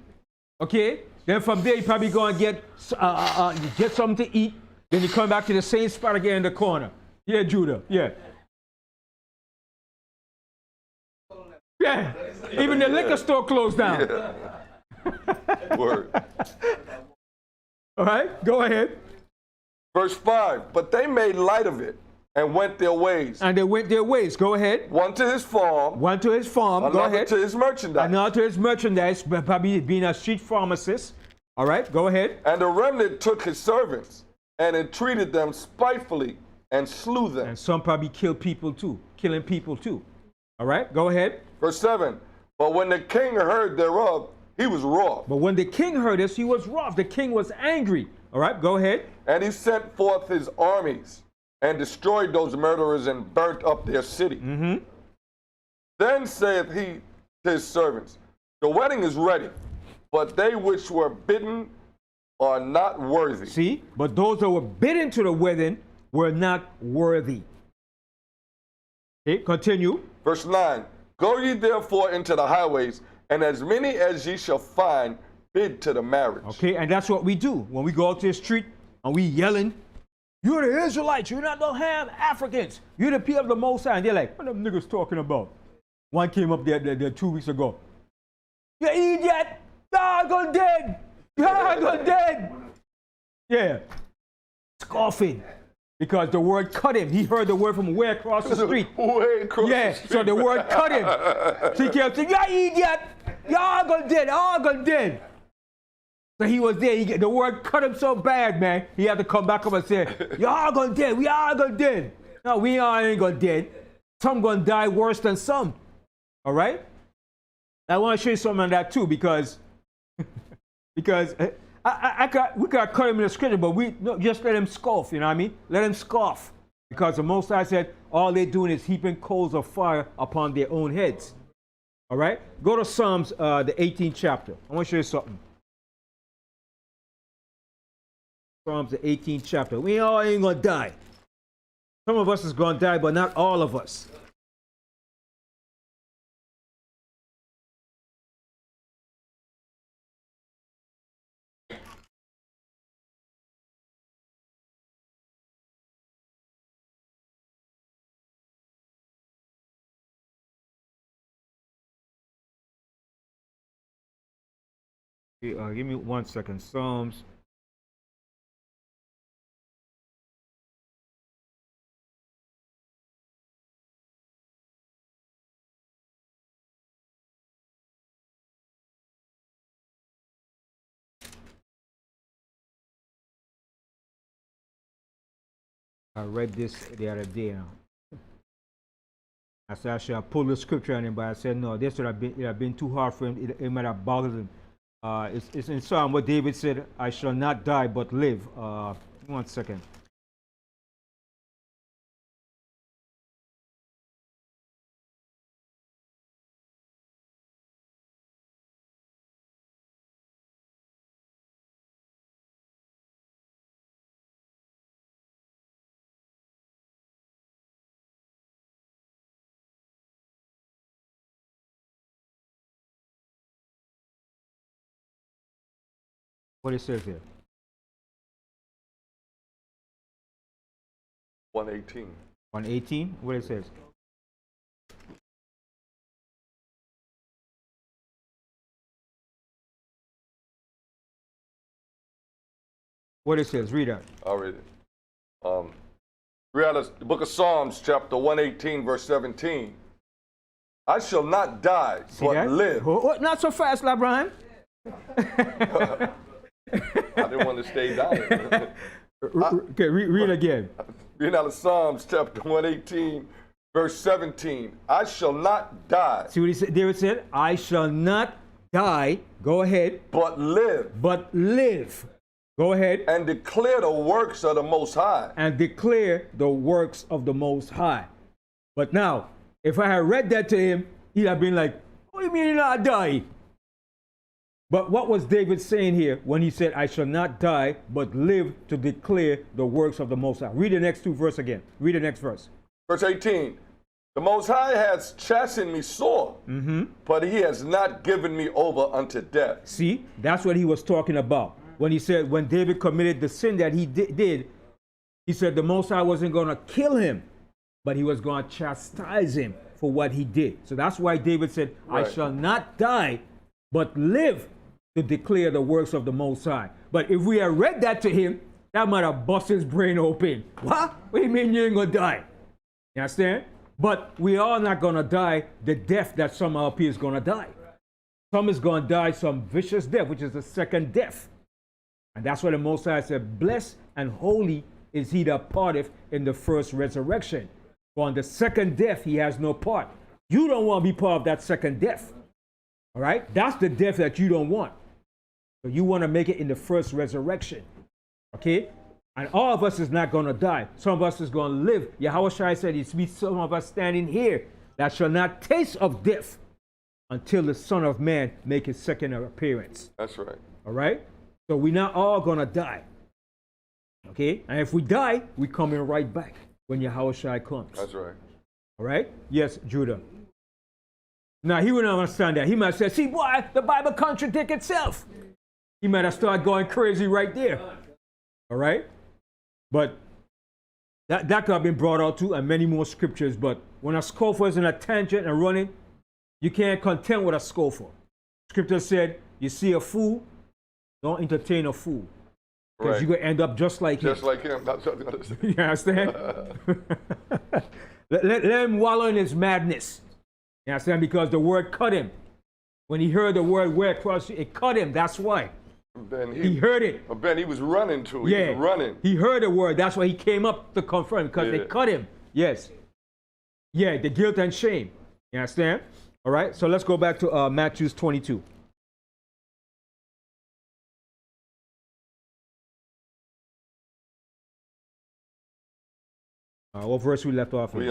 Okay? Then from there, you're probably going to get something to eat. Then you come back to the same spot again in the corner. Yeah, Judah. Yeah. Yeah. Even the liquor store closed down. Yeah. Word. All right, go ahead. Verse 5. But they made light of it and went their ways. And they went their ways. Go ahead. One to his farm. One to his farm. Go Another ahead. to his merchandise. Another to his merchandise, probably being a street pharmacist. All right, go ahead. And the remnant took his servants and entreated them spitefully and slew them. And some probably killing people too. All right, go ahead. Verse 7. But when the king heard thereof, he was wroth. But when the king heard this, he was wroth. The king was angry. All right, go ahead. And he sent forth his armies and destroyed those murderers and burnt up their city. Mm-hmm. Then saith he to his servants, the wedding is ready, but they which were bidden are not worthy. See, but those that were bidden to the wedding were not worthy. Okay, continue. Verse 9. Go ye therefore into the highways, and as many as ye shall find, bid to the marriage. Okay, and that's what we do. When we go out to the street and we yelling, you're the Israelites, you're not the ham Africans, you're the people of the Most High. And they're like, what them niggas talking about? One came up there 2 weeks ago. You idiot! Y'all gone dead! Y'all gone dead! Yeah. Scoffing. Because the word cut him. He heard the word from way across the street. Way across the street. So the word cut him. So he kept saying, you idiot! Y'all gone dead! Y'all gone dead! So he was there. The word cut him so bad, man. He had to come back up and say, y'all gone dead. We all gone dead. No, we all ain't gone dead. Some gonna die worse than some. All right? I want to show you something on that too, because we got cut him in the scripture, but just let him scoff. You know what I mean? Let him scoff, because the Most High said all they're doing is heaping coals of fire upon their own heads. All right? Go to Psalms, the 18th chapter. I want to show you something. Psalms, the 18th chapter. We all ain't gonna die. Some of us is gonna die, but not all of us. Give me 1 second. Psalms. I read this the other day. I said I should have pulled the scripture on him, but I said no. This would have been too hard for him. It might have bothered him. It's in Psalm what David said, "I shall not die but live." 1 second. What it says here. 118. 118. What it says. What it says. Read that. I'll read it. Read out the book of Psalms, chapter 118, verse 17. I shall not die, See but that? live. Not so fast, LeBron. I didn't want to stay dying. Okay, read again. Read out of Psalms, chapter 118, verse 17. I shall not die, See what he said? David said, "I shall not die." Go ahead. but live But live. Go ahead. and declare the works of the Most High. And declare the works of the Most High. But now, if I had read that to him, he'd have been like, "What do you mean you're not die?" But what was David saying here when he said, "I shall not die, but live to declare the works of the Most High"? Read the next two verses again. Read the next verse. Verse 18. The Most High has chastened me sore, but he has not given me over unto death. See, that's what he was talking about. When he said, when David committed the sin that he did, he said the Most High wasn't going to kill him, but he was going to chastise him for what he did. So that's why David said, Right. "I shall not die, but live to declare the works of the Most High." But if we had read that to him, that might have bust his brain open. What? What do you mean you ain't going to die? You understand? But we are not going to die the death that some of our peers going to die. Some is going to die some vicious death, which is the second death. And that's why the Most High said, "Blessed and holy is he that parteth in the first resurrection. For on the second death he has no part." You don't want to be part of that second death. All right? That's the death that you don't want. So you want to make it in the first resurrection. Okay? And all of us is not going to die. Some of us is going to live. Yahawashi said, "It's be some of us standing here that shall not taste of death until the Son of Man make his second appearance." That's right. All right? So we're not all going to die. Okay? And if we die, we coming right back when Yahawashi comes. That's right. All right? Yes, Judah. Now, he wouldn't understand that. He might say, "See, boy, the Bible contradicts itself." He might have started going crazy right there. All right? But that could have been brought out too, and many more scriptures. But when a scoffer is in a tangent and running, you can't contend with a scoffer. Scripture said, you see a fool, don't entertain a fool. Because Right. you're going to end up just like him. Just like him. That's what I was going to say. You understand? let him wallow in his madness. You understand? Because the word cut him. When he heard the word cross, it cut him. That's why. Ben, He heard it. Ben, he was running too. He Yeah. was running. He heard the word. That's why he came up to confront because Yeah. they cut him. Yes. Yeah, the guilt and shame. You understand? All right. So let's go back to Matthew 22. What verse we left off? We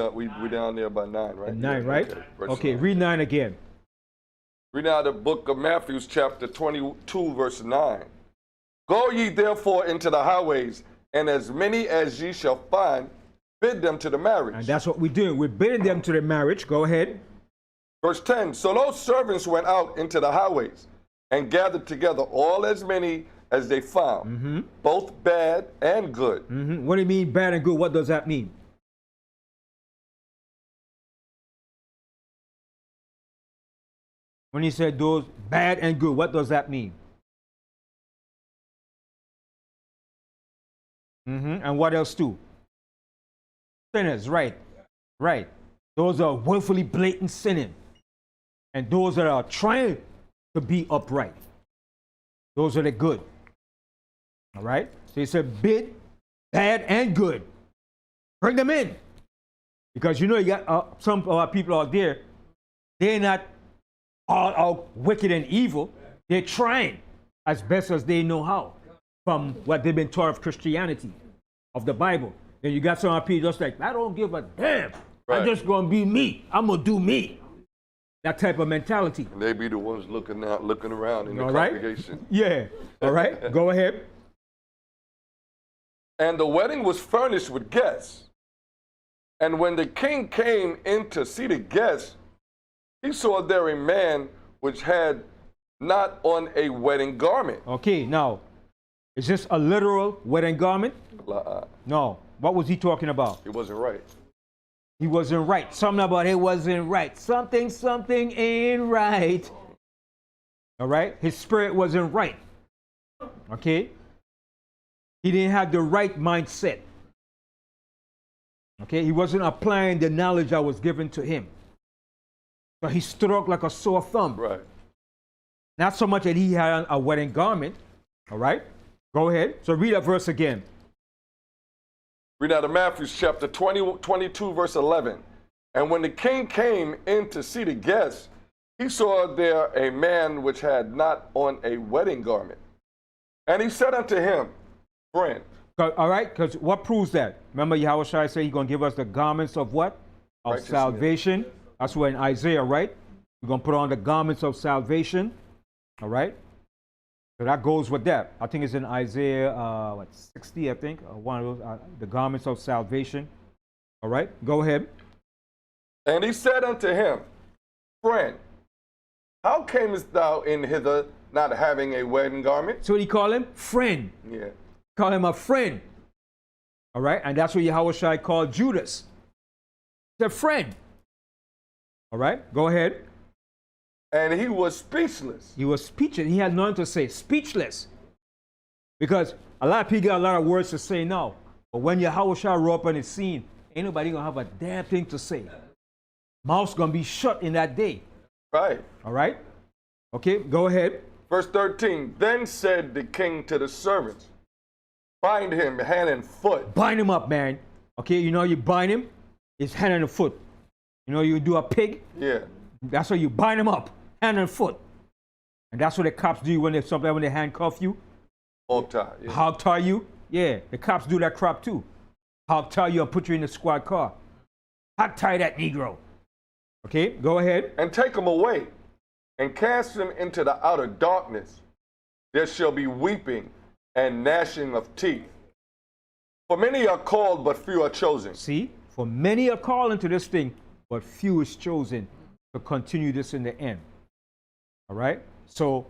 down there by 9, right? 9, Yeah, right? Okay, verse Okay, 9. read 9 again. Read now the book of Matthew, chapter 22, verse 9. Go ye therefore into the highways, and as many as ye shall find, bid them to the marriage. And that's what we're doing. We're bidding them to the marriage. Go ahead. Verse 10. So those servants went out into the highways, and gathered together all as many as they found, both bad and good. What do you mean bad and good? What does that mean? When he said those bad and good, what does that mean? And what else too? Sinners, right. Right. Those are willfully blatant sinning. And those that are trying to be upright. Those are the good. All right? So he said bid, bad, and good. Bring them in. Because you know you got some of our people out there, they're not all out wicked and evil. They're trying as best as they know how from what they've been taught of Christianity, of the Bible. Then you got some of our people just like, I don't give a damn. Right. I'm just going to be me. I'm going to do me. That type of mentality. And they be the ones looking around in the All right? congregation. Yeah. All right. Go ahead. And the wedding was furnished with guests. And when the king came in to see the guests, he saw there a man which had not on a wedding garment. Okay. Now, is this a literal wedding garment? No. What was he talking about? It wasn't right. He wasn't right. Something about it wasn't right. Something ain't right. All right? His spirit wasn't right. Okay? He didn't have the right mindset. Okay? He wasn't applying the knowledge that was given to him. So he stood up like a sore thumb. Right. Not so much that he had a wedding garment. All right? Go ahead. So read that verse again. Read out of Matthew chapter 22, verse 11. And when the king came in to see the guests, he saw there a man which had not on a wedding garment. And he said unto him, friend. All right? Because what proves that? Remember Yahawashi said he's going to give us the garments of what? Of salvation. That's what in Isaiah, right? We're going to put on the garments of salvation. All right? So that goes with that. I think it's in Isaiah 60, I think. One of those, the garments of salvation. All right, go ahead. And he said unto him, friend, how camest thou in hither not having a wedding garment? So what do you call him? Friend. Yeah. Call him a friend. All right, and that's what Yahawashi called Judas. The friend. All right, go ahead. And he was speechless. He was speechless. He had nothing to say. Speechless. Because a lot of people got a lot of words to say now. But when Yahawashi roll up on the scene, ain't nobody going to have a damn thing to say. Mouth's going to be shut in that day. Right. All right? Okay, go ahead. Verse 13. Then said the king to the servants, bind him hand and foot. Bind him up, man. Okay, you know you bind him? It's hand and foot. You know you do a pig? Yeah. That's how you bind him up. Hand and foot. And that's what the cops do when they handcuff you. Hog tie. Yeah. Hog tie you. Yeah, the cops do that crap too. Hog tie you and put you in the squad car. Hog tie that Negro. Okay, go ahead. And take him away and cast him into the outer darkness. There shall be weeping and gnashing of teeth. For many are called, but few are chosen. See, for many are called into this thing, but few is chosen to continue this in the end. All right. So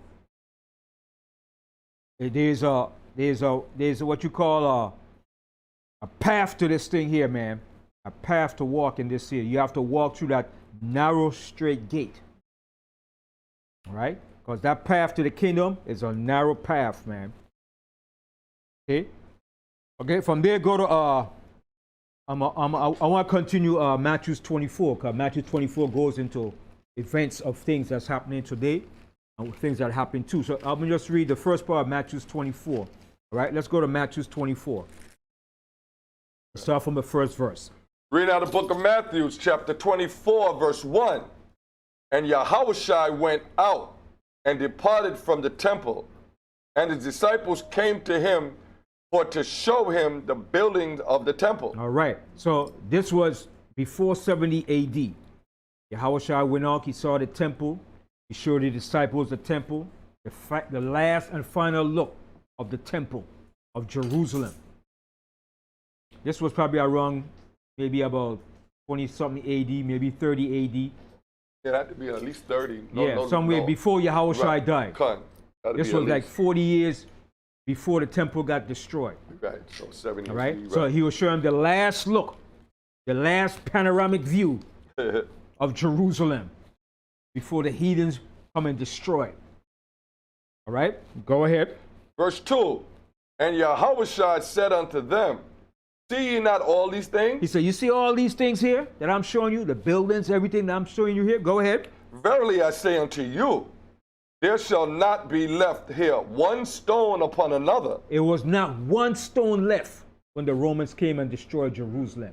there's what you call a path to this thing here, man. A path to walk in this here. You have to walk through that narrow, straight gate. All right. Because that path to the kingdom is a narrow path, man. Okay. Okay. From there, go to I want to continue Matthew 24, because Matthew 24 goes into events of things that's happening today and things that happen too. So I'm going to just read the first part of Matthew 24. All right, let's go to Matthew 24. Let's start from the first verse. Read out the book of Matthew, chapter 24, verse 1. And Yahawashi went out and departed from the temple, and his disciples came to him for to show him the building of the temple. All right. So this was before 70 AD. Yahawashi went out, he saw the temple, he showed the disciples the temple, the last and final look of the temple of Jerusalem. This was probably around maybe about 20-something AD, maybe 30 AD. It had to be at least 30. Somewhere before Yahawashi died. This was like 40 years before the temple got destroyed. Right, so 70 All right? right. So he was showing the last look, the last panoramic view of Jerusalem before the heathens come and destroy it. All right? Go ahead. Verse 2. And Yahawashi said unto them, see ye not all these things? He said, you see all these things here that I'm showing you, the buildings, everything that I'm showing you here? Go ahead. Verily I say unto you, there shall not be left here one stone upon another. It was not one stone left when the Romans came and destroyed Jerusalem.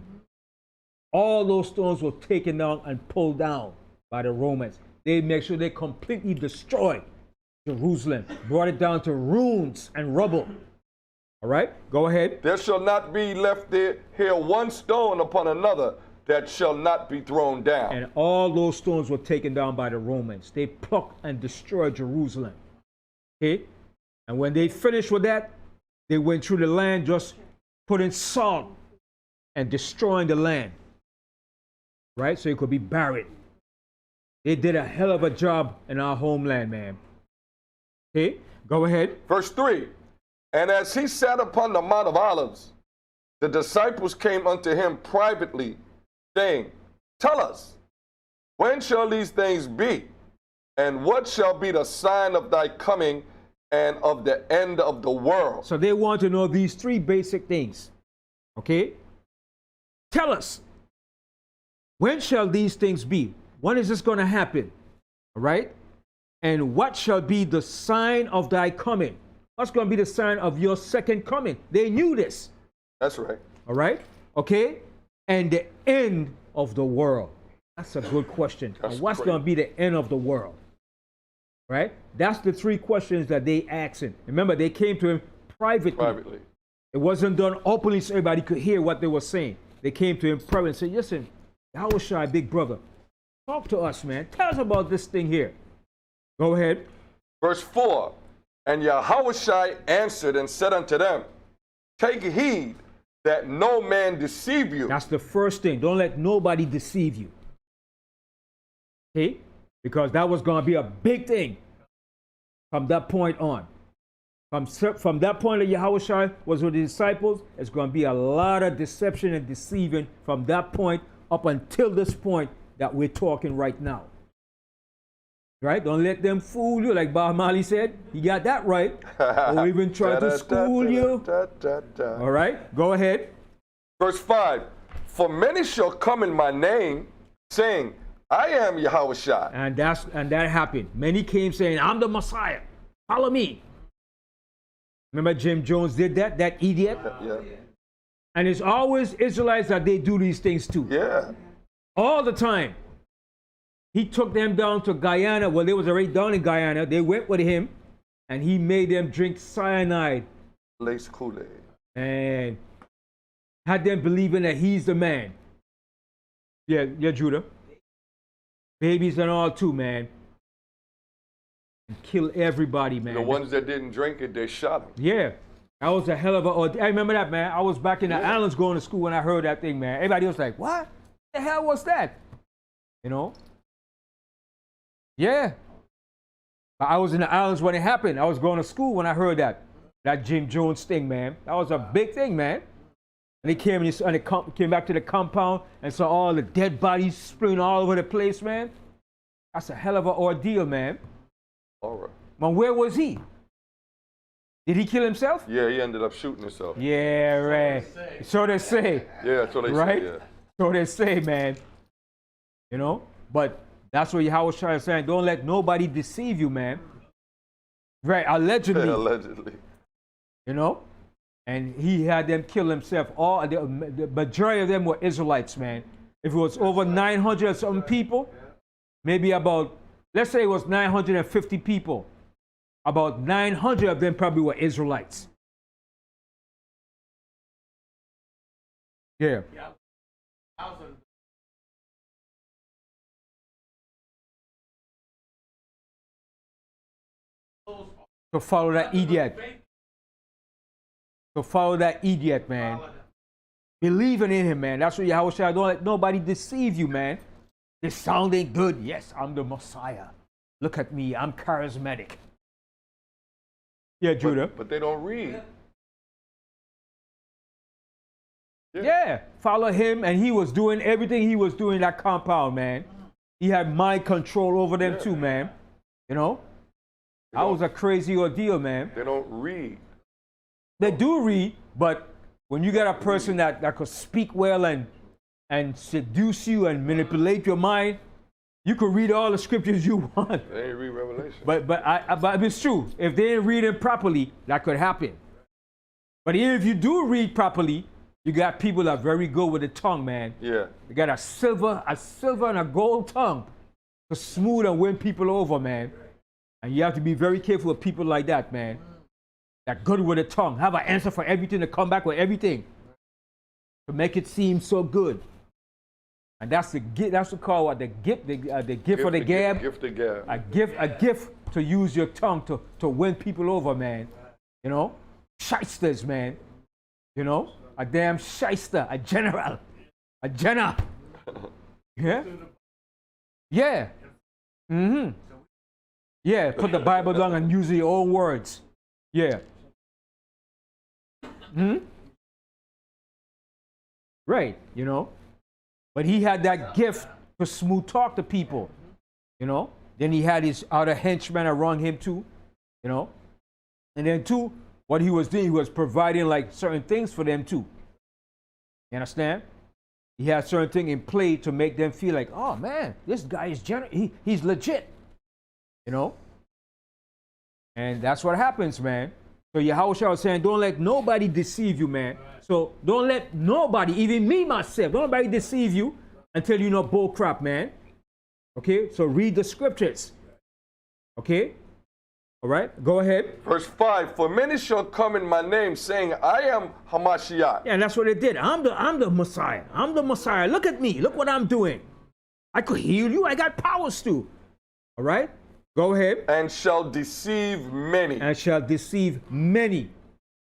All those stones were taken down and pulled down by the Romans. They made sure they completely destroyed Jerusalem, brought it down to ruins and rubble. All right, go ahead. There shall not be left there here one stone upon another that shall not be thrown down. And all those stones were taken down by the Romans. They plucked and destroyed Jerusalem. Okay? And when they finished with that, they went through the land just putting salt and destroying the land. Right? So it could be buried. They did a hell of a job in our homeland, man. Okay? Go ahead. Verse 3. And as he sat upon the Mount of Olives, the disciples came unto him privately, saying, tell us, when shall these things be? And what shall be the sign of thy coming and of the end of the world? So they want to know these three basic things. Okay? Tell us, when shall these things be? When is this going to happen? All right? And what shall be the sign of thy coming? What's going to be the sign of your second coming? They knew this. That's right. All right? Okay? And the end of the world. That's a good question. And what's going to be the end of the world? Right? That's the three questions that they asked him. Remember, they came to him privately. It wasn't done openly so everybody could hear what they were saying. They came to him privately and said, listen, Yahawashi, big brother, talk to us, man. Tell us about this thing here. Go ahead. Verse 4. And Yahawashi answered and said unto them, take heed that no man deceive you. That's the first thing. Don't let nobody deceive you. Okay? Because that was going to be a big thing from that point on. From that point that Yahawashi was with the disciples, it's going to be a lot of deception and deceiving from that point up until this point that we're talking right now. Right? Don't let them fool you, like Bob Marley said. He got that right. Or even try to school you. All right? Go ahead. Verse 5. For many shall come in my name, saying, I am Yahawashi. And that happened. Many came saying, I'm the Messiah. Follow me. Remember Jim Jones did that? That idiot? Yeah. And it's always Israelites that they do these things to. Yeah. All the time. He took them down to Guyana. Well, they was already down in Guyana. They went with him, and he made them drink cyanide. Lace Kool-Aid. And had them believing that he's the man. Yeah, Judah. Babies and all too, man. And kill everybody, man. The ones that didn't drink it, they shot them. Yeah. That was a hell of a... I remember that, man. I was back in the islands going to school when I heard that thing, man. Everybody was like, what the hell was that? You know? Yeah. I was in the islands when it happened. I was going to school when I heard that Jim Jones thing, man. That was a big thing, man. And they came came back to the compound and saw all the dead bodies spewing all over the place, man. That's a hell of an ordeal, man. All right. Man, where was he? Did he kill himself? Yeah, he ended up shooting himself. Yeah, right. So they say. Yeah, so they right? say, yeah. So they say, man. You know? But that's what Yahawashi is saying. Don't let nobody deceive you, man. Right, allegedly. Allegedly. You know? And he had them kill himself. All the majority of them were Israelites, man. If it was over 900 or something people, maybe about, let's say it was 950 people. About 900 of them probably were Israelites. Yeah. To follow that idiot. To follow that idiot, man. Believing in him, man. That's what Yahawashi said. Don't let nobody deceive you, man. This sounding good. Yes, I'm the Messiah. Look at me. I'm charismatic. Yeah, Judah. But they don't read. Yeah, follow him, and he was doing everything he was doing in that compound, man. He had mind control over them too, man. You know? That was a crazy ordeal, man. They don't read. They do read, but when you get a person that could speak well and seduce you and manipulate your mind, you could read all the scriptures you want. They ain't read Revelation. But it's true. If they ain't reading properly, that could happen. But even if you do read properly, you got people that are very good with the tongue, man. Yeah. They got a silver and a gold tongue to smooth and win people over, man. And you have to be very careful with people like that, man. That good with the tongue. Have an answer for everything, to come back with everything. To make it seem so good. And that's the gift. That's what called what the gift. The gift of the gab. Gift of gab. A gift to use your tongue to win people over, man. You know, shysters, man. You know, a damn shyster, a general, a jenna. Yeah. Yeah. Mm-hmm. Yeah. Put the Bible down and use your own words. Yeah. Hmm. Right. You know. But he had that gift to smooth talk to people, you know. Then he had his other henchmen around him too, you know. And then too, what he was doing, he was providing like certain things for them too. You understand? He had certain things in play to make them feel like, oh man, this guy is he's legit, you know. And that's what happens, man. So Yahawashi was saying, don't let nobody deceive you, man. So don't let nobody, even me myself, don't nobody deceive you until you know bull crap, man. Okay, so read the scriptures. Okay, all right, go ahead. Verse 5, for many shall come in my name, saying, I am Mashayach. Yeah, and that's what they did. I'm the Messiah. I'm the Messiah. Look at me. Look what I'm doing. I could heal you. I got powers too. All right, go ahead. And shall deceive many. And shall deceive many.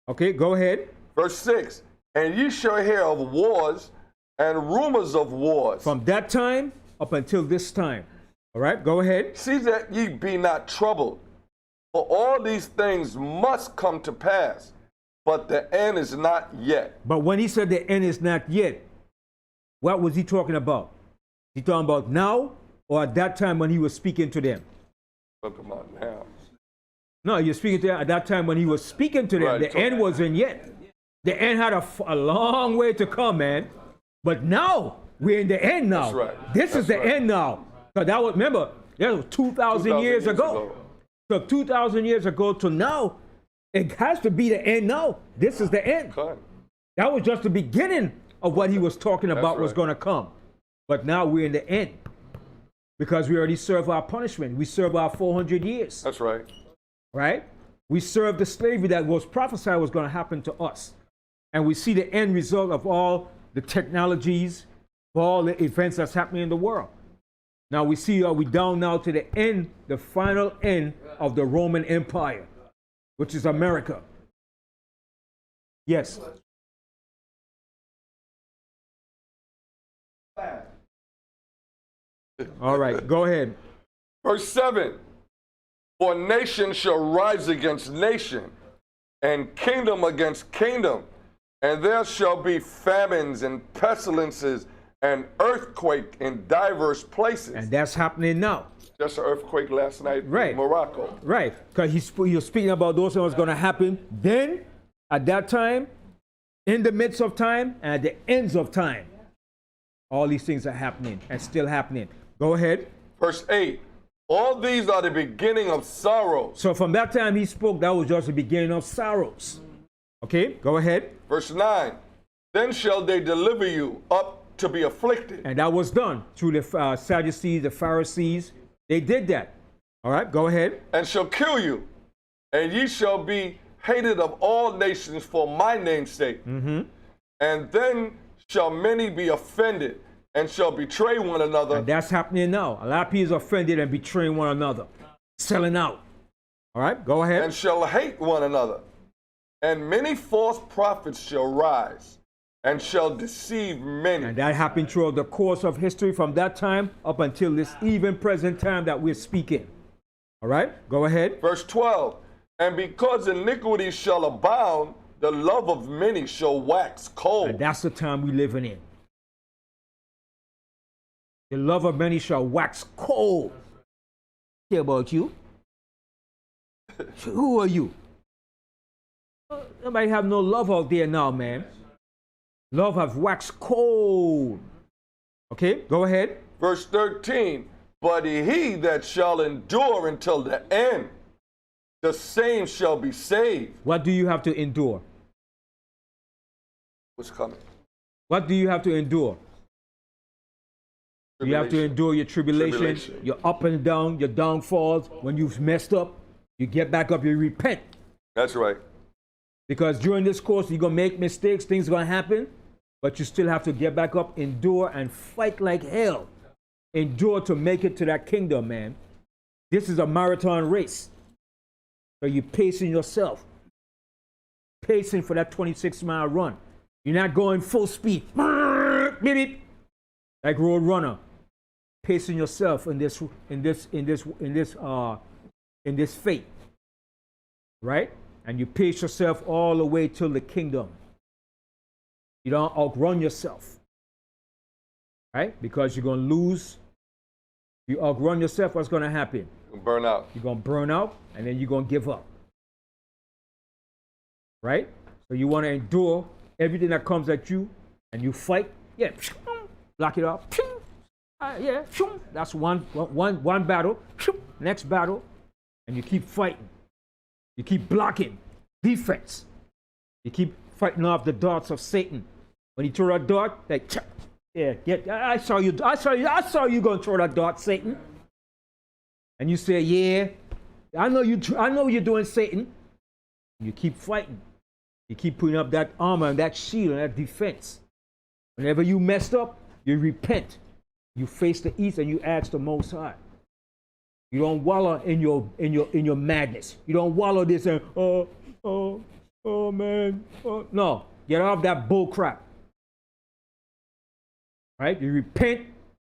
Okay, go ahead. Verse 6, and ye shall hear of wars and rumors of wars. From that time up until this time. All right, go ahead. See that ye be not troubled, for all these things must come to pass, but the end is not yet. But when he said the end is not yet, what was he talking about? He talking about now or at that time when he was speaking to them? Look about now. No, you're speaking to them at that time when he was speaking to them. Right, the end wasn't yet. The end had a long way to come, man. But now, we're in the end now. That's right. This is the end now. So that was, remember, that was 2,000 years ago. So 2,000 years ago to now, it has to be the end now. This is the end. Okay. That was just the beginning of what he was talking about was going to come. But now we're in the end. Because we already served our punishment. We served our 400 years. That's right. Right? We served the slavery that was prophesied was going to happen to us. And we see the end result of all the technologies, of all the events that's happening in the world. Now we see, we down now to the end, the final end of the Roman Empire, which is America. Yes. All right, go ahead. Verse 7, for nation shall rise against nation, and kingdom against kingdom, and there shall be famines and pestilences and earthquake in diverse places. And that's happening now. Just an earthquake last night in Morocco. Right, because he was speaking about those things going to happen then, at that time, in the midst of time, and at the ends of time. All these things are happening and still happening. Go ahead. Verse 8, all these are the beginning of sorrows. So from that time he spoke, that was just the beginning of sorrows. Okay, go ahead. Verse 9, then shall they deliver you up to be afflicted. And that was done through the Sadducees, the Pharisees. They did that. All right, go ahead. And shall kill you, and ye shall be hated of all nations for my name's sake. Mm-hmm. And then shall many be offended, and shall betray one another. And that's happening now. A lot of people are offended and betraying one another, selling out. All right, go ahead. And shall hate one another. And many false prophets shall rise, and shall deceive many. And that happened throughout the course of history from that time up until this even present time that we're speaking. All right, go ahead. Verse 12, and because iniquity shall abound, the love of many shall wax cold. And that's the time we're living in. The love of many shall wax cold. Care about you? Who are you? Nobody have no love out there now, man. Love have waxed cold. Okay, go ahead. Verse 13, but he that shall endure until the end, the same shall be saved. What do you have to endure? What's coming? What do you have to endure? You have to endure your tribulation, your up and down, your downfalls. When you've messed up, you get back up, you repent. That's right. Because during this course, you're going to make mistakes, things are going to happen, but you still have to get back up, endure, and fight like hell. Endure to make it to that kingdom, man. This is a marathon race. So you're pacing yourself, pacing for that 26-mile run. You're not going full speed, like road runner. Pacing yourself in this fate, right? And you pace yourself all the way till the kingdom. You don't outrun yourself, right? Because you're gonna lose. You outrun yourself, what's gonna happen? Burn out. You're gonna burn out, and then you're gonna give up, right? So you want to endure everything that comes at you, and you fight. Yeah, block it off. Yeah, that's one battle. Next battle, and you keep fighting. You keep blocking. Defense. You keep fighting off the darts of Satan. When he throw that dart, like, yeah, I saw you gonna throw that dart, Satan. And you say, yeah, I know you're doing, Satan. And you keep fighting. You keep putting up that armor and that shield and that defense. Whenever you messed up, you repent. You face the east and you ask the Most High. You don't wallow in your madness. You don't wallow this and oh man. No, get off that bull crap. Right? You repent.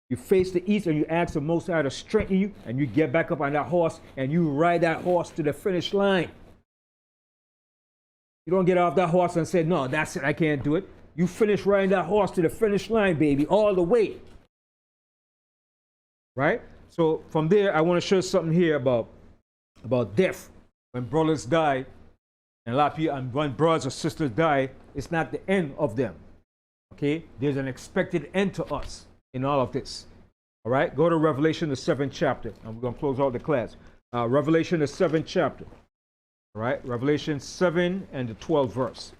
You face the east and you ask the Most High to strengthen you, and you get back up on that horse and you ride that horse to the finish line. You don't get off that horse and say, no, that's it, I can't do it. You finish riding that horse to the finish line, baby, all the way. Right? So from there, I want to show something here about death. When brothers die, and a lot of people, and when brothers or sisters die, it's not the end of them. Okay? There's an expected end to us in all of this. All right? Go to Revelation, the 7th chapter, and we're going to close out the class. Revelation, the 7th chapter. All right? Revelation 7 and the 12th verse.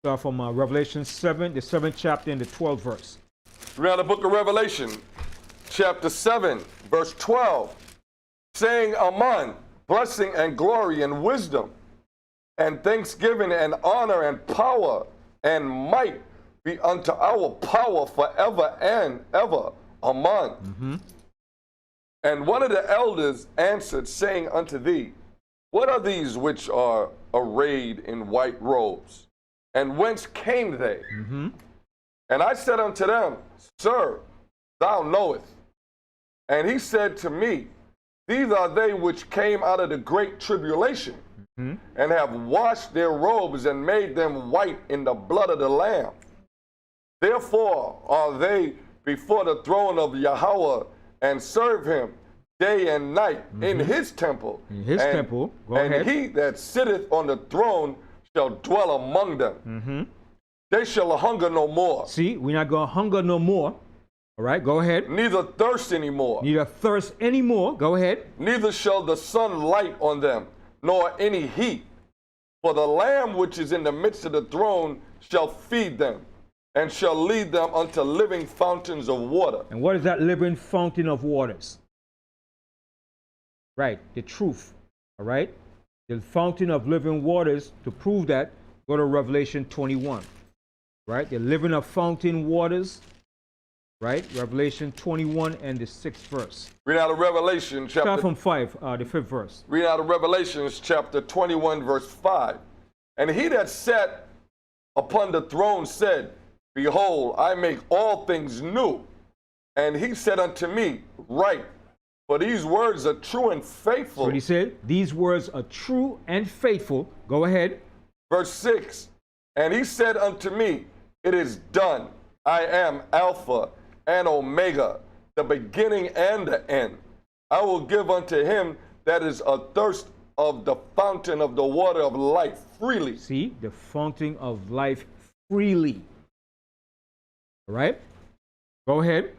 Start from Revelation 7, the 7th chapter and the 12th verse. Read out the book of Revelation, chapter 7, verse 12, saying, Amen, blessing and glory and wisdom, and thanksgiving and honor and power and might be unto our power forever and ever. Amen. Mm-hmm. And one of the elders answered, saying unto thee, what are these which are arrayed in white robes? And whence came they? Mm-hmm. And I said unto them, Sir, thou knowest. And he said to me, These are they which came out of the great tribulation, and have washed their robes and made them white in the blood of the Lamb. Therefore are they before the throne of Yahweh, and serve him day and night in his temple. In his temple. Go ahead. He that sitteth on the throne shall dwell among them. They shall hunger no more. See, we're not going to hunger no more. All right, go ahead. Neither thirst anymore. Neither thirst anymore. Go ahead. Neither shall the sun light on them, nor any heat. For the Lamb which is in the midst of the throne shall feed them, and shall lead them unto living fountains of water. And what is that living fountain of waters? Right, the truth. All right? The fountain of living waters, to prove that, go to Revelation 21. Right? The living of fountain waters. Right? Revelation 21 and the 6th verse. Read out of Revelation chapter... Start from 5, the 5th verse. Read out of Revelations chapter 21, verse 5. And he that sat upon the throne said, Behold, I make all things new. And he said unto me, Write, for these words are true and faithful. So he said, these words are true and faithful. Go ahead. Verse 6. And he said unto me, It is done. I am Alpha and Omega, the beginning and the end. I will give unto him that is athirst of the fountain of the water of life freely. See, the fountain of life freely. All right? Go ahead.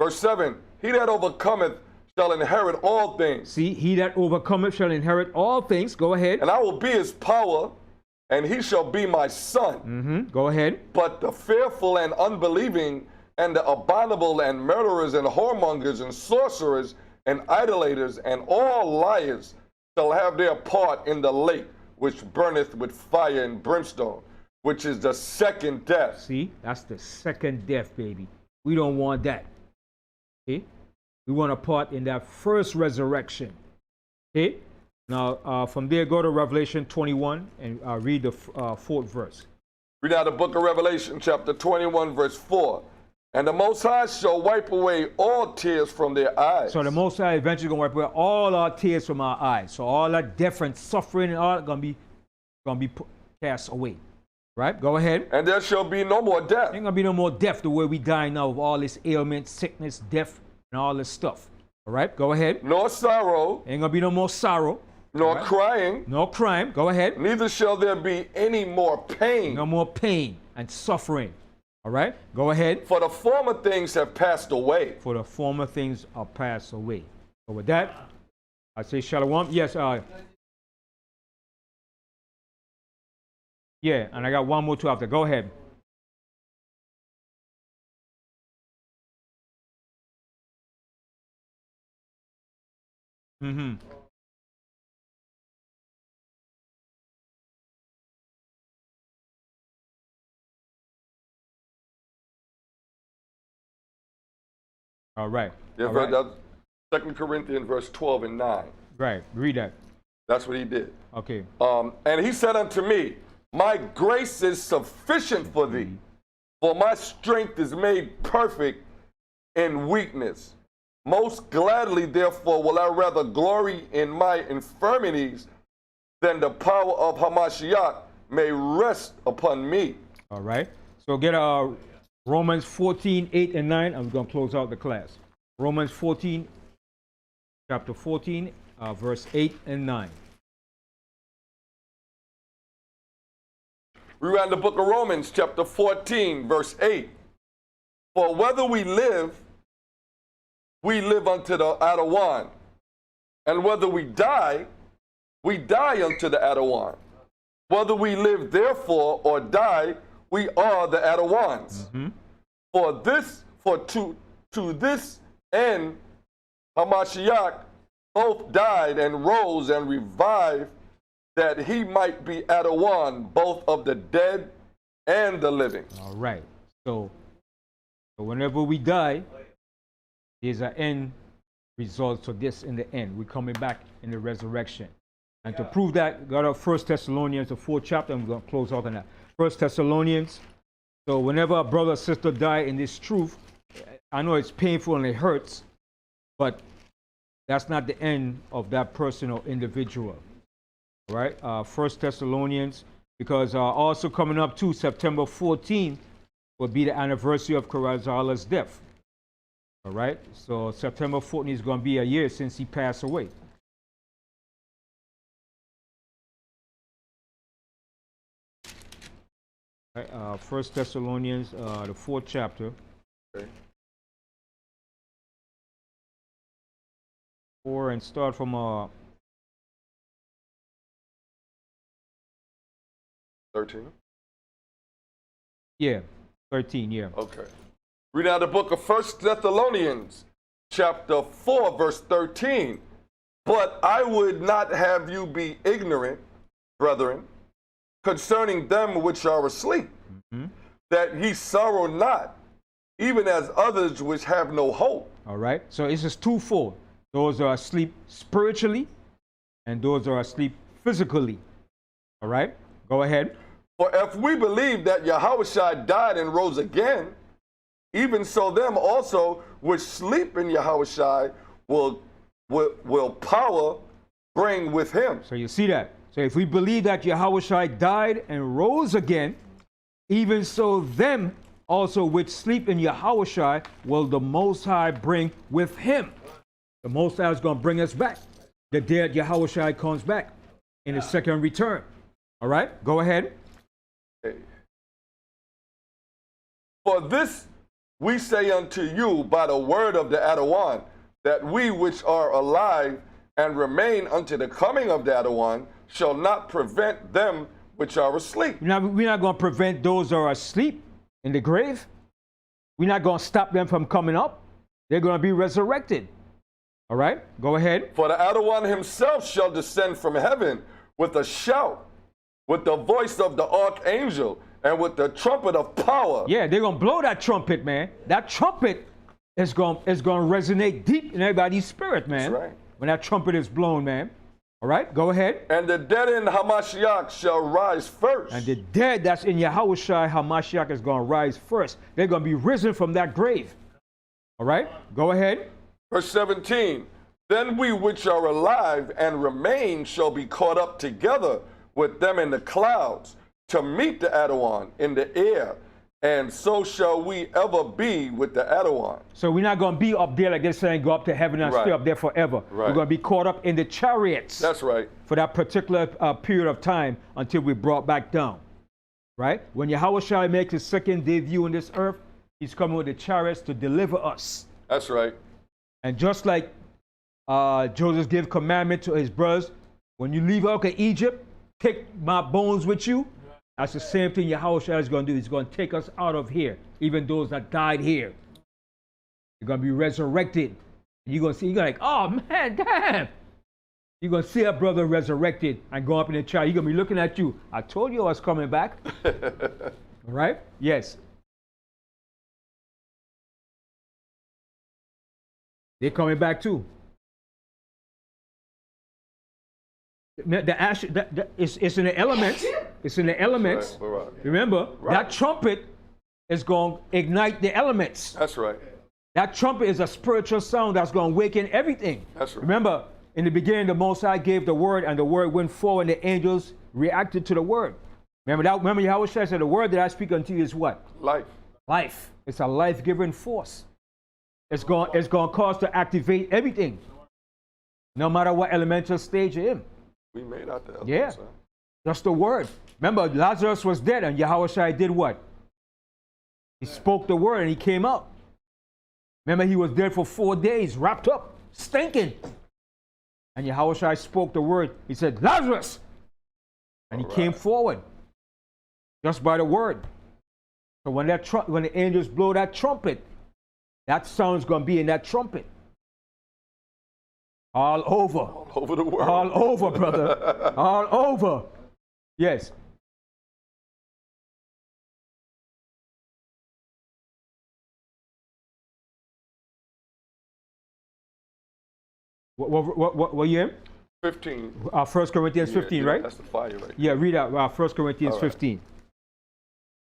Verse 7, he that overcometh shall inherit all things. See, he that overcometh shall inherit all things. Go ahead. And I will be his power, and he shall be my son. Go ahead. But the fearful and unbelieving, and the abominable, and murderers, and whoremongers, and sorcerers, and idolaters, and all liars shall have their part in the lake, which burneth with fire and brimstone, which is the second death. See, that's the second death, baby. We don't want that. Okay? We want a part in that first resurrection. Okay? Now, from there, go to Revelation 21 and read the fourth verse. Read out the book of Revelation, chapter 21, verse 4. And the Most High shall wipe away all tears from their eyes. So the Most High eventually going to wipe away all our tears from our eyes. So all that death and suffering and all going to be cast away. Right? Go ahead. And there shall be no more death. Ain't going to be no more death the way we die now of all this ailment, sickness, death, and all this stuff. All right? Go ahead. Nor sorrow. Ain't going to be no more sorrow. Nor crying. No crime. Go ahead. Neither shall there be any more pain. No more pain and suffering. All right? Go ahead. For the former things have passed away. For the former things are passed away. So with that, I say shalom. Yes. Yeah, and I got one more too after. Go ahead. All right. Yeah, All right. That's 2 Corinthians verse 12 and 9. Right. Read that. That's what he did. Okay. And he said unto me, my grace is sufficient for thee, for my strength is made perfect in weakness. Most gladly, therefore, will I rather glory in my infirmities than the power of Mashayach may rest upon me. All right. So get Romans 14, 8 and 9. I'm going to close out the class. Romans 14, chapter 14, verse 8 and 9. We read the book of Romans, chapter 14, verse 8. For whether we live unto the Adawan. And whether we die unto the Adawan. Whether we live therefore or die, we are the Adawans. For to this end, Mashayach both died and rose and revived, that he might be Adawan, both of the dead and the living. All right. So whenever we die, there's an end result to this in the end. We're coming back in the resurrection. And to prove that, go to 1 Thessalonians, the 4th chapter. I'm going to close out on that. 1 Thessalonians. So whenever a brother or sister die in this truth, I know it's painful and it hurts, but that's not the end of that person or individual. All right? 1 Thessalonians, because also coming up to September 14th will be the anniversary of Karazala's death. All right? So September 14th is going to be a year since he passed away. All right, 1 Thessalonians, the 4th chapter. Okay. 4 and start from 13. Yeah, 13, yeah. Okay. Read out the book of 1 Thessalonians, chapter 4, verse 13. But I would not have you be ignorant, brethren, concerning them which are asleep, that ye sorrow not, even as others which have no hope. All right, so it's just twofold. Those are asleep spiritually, and those are asleep physically. All right, go ahead. For if we believe that Yahawashi died and rose again, even so them also which sleep in Yahawashi will power bring with him. So you see that. So if we believe that Yahawashi died and rose again, even so them also which sleep in Yahawashi will the Most High bring with him. The Most High is going to bring us back the day that Yahawashi comes back. in his second return. All right, go ahead. For this we say unto you by the word of the Adawan, that we which are alive and remain unto the coming of the Adawan shall not prevent them which are asleep. We're not going to prevent those who are asleep in the grave. We're not going to stop them from coming up. They're going to be resurrected. All right, go ahead. For the Adawan himself shall descend from heaven with a shout, with the voice of the archangel, and with the trumpet of power. Yeah, they're going to blow that trumpet, man. That trumpet is going to resonate deep in everybody's spirit, man. That's right. When that trumpet is blown, man. All right, go ahead. And the dead in Mashayach shall rise first. And the dead that's in Yahawashi, Mashayach, is going to rise first. They're going to be risen from that grave. All right, go ahead. Verse 17, then we which are alive and remain shall be caught up together with them in the clouds to meet the Adawan in the air, and so shall we ever be with the Adawan. So we're not going to be up there like they're saying, go up to heaven and stay up there forever. Right. We're going to be caught up in the chariots. That's right. For that particular period of time until we're brought back down. Right? When Yahawashi makes his second debut on this earth, he's coming with the chariots to deliver us. That's right. And just like Joseph gave commandment to his brothers, when you leave out of Egypt, take my bones with you. That's the same thing Yahawashi is going to do. He's going to take us out of here, even those that died here. They're going to be resurrected. You're going to see, you're going to like, oh man, damn. You're going to see a brother resurrected and go up in the chariot. You're going to be looking at you. I told you I was coming back. All right? Yes. They're coming back too. The ash, it's in the elements. It's in the elements. Right. Remember, that trumpet is going to ignite the elements. That's right. That trumpet is a spiritual sound that's going to awaken everything. That's right. Remember, in the beginning, the Most High gave the word, and the word went forward, and the angels reacted to the word. Remember Yahawashi said, the word that I speak unto you is what? Life. Life. It's a life-giving force. It's going to cause to activate everything, no matter what elemental stage you're in. We made out the elements. Yeah. Huh? Just the word. Remember, Lazarus was dead, and Yahawashi did what? He spoke the word, and he came out. Remember, he was dead for 4 days, wrapped up, stinking. And Yahawashi spoke the word. He said, Lazarus! And he came forward, just by the word. So when the angels blow that trumpet, that sound's going to be in that trumpet. All over. All over the world. All over, brother. All over. Yes. What you in? 15. 1 Corinthians 15, right? That's the fire right. Yeah, read out 1 Corinthians 15.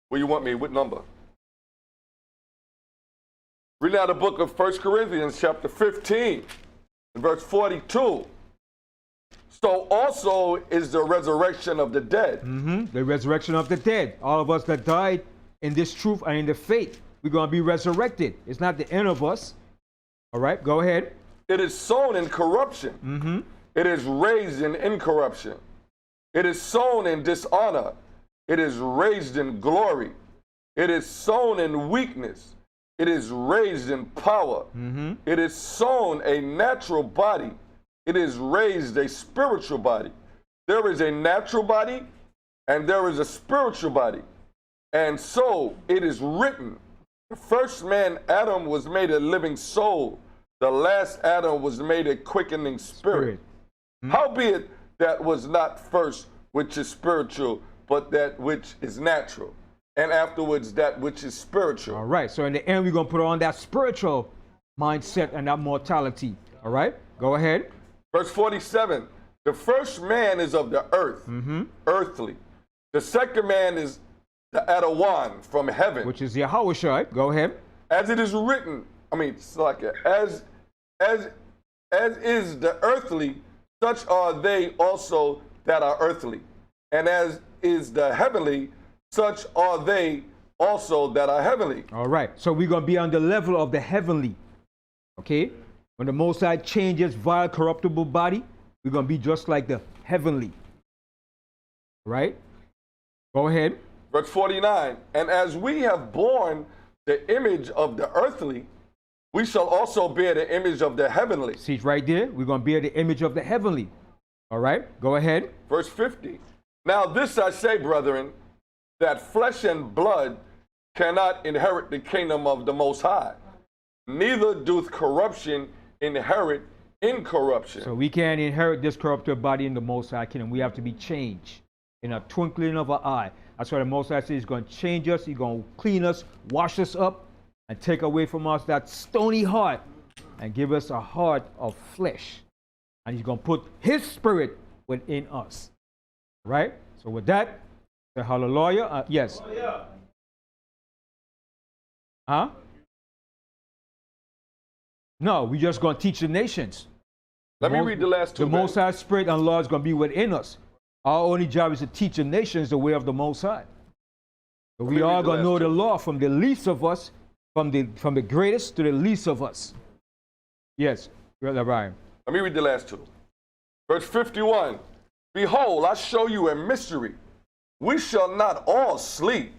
Where you want me? What number? Read out the book of 1 Corinthians chapter 15, verse 42. So also is the resurrection of the dead. The resurrection of the dead. All of us that died in this truth and in the faith, we're going to be resurrected. It's not the end of us. All right, go ahead. It is sown in corruption. It is raised in incorruption. It is sown in dishonor. It is raised in glory. It is sown in weakness. It is raised in power. It is sown a natural body. It is raised a spiritual body. There is a natural body and there is a spiritual body. And so it is written, the first man, Adam, was made a living soul. The last Adam was made a quickening spirit. Howbeit that was not first which is spiritual, but that which is natural. And afterwards that which is spiritual. All right, so in the end, we're going to put on that spiritual mindset and that mortality. All right, go ahead. Verse 47, the first man is of the earth, earthly. The second man is the Adawan from heaven. Which is Yahawashi. Go ahead. As it is written, it's like as is the earthly, such are they also that are earthly. And as is the heavenly, such are they also that are heavenly. All right, so we're going to be on the level of the heavenly. Okay? When the Most High changes vile, corruptible body, we're going to be just like the heavenly. Right? Go ahead. Verse 49, and as we have borne the image of the earthly, we shall also bear the image of the heavenly. See, it's right there. We're going to bear the image of the heavenly. All right? Go ahead. Verse 50, now this I say, brethren, that flesh and blood cannot inherit the kingdom of the Most High, neither doth corruption inherit incorruption. So we can't inherit this corruptible body in the Most High kingdom. We have to be changed in a twinkling of an eye. That's why the Most High says he's going to change us, he's going to clean us, wash us up, and take away from us that stony heart and give us a heart of flesh. And he's going to put his spirit within us. Right? So with that, say hallelujah. Yes. Huh? No, we're just going to teach the nations. Let me read the last two. The Most High Spirit and law is going to be within us. Our only job is to teach the nations the way of the Most High. But we are going to know the law from the least of us, from the greatest to the least of us. Yes, Brother Brian. Let me read the last two. Verse 51, behold, I show you a mystery. We shall not all sleep,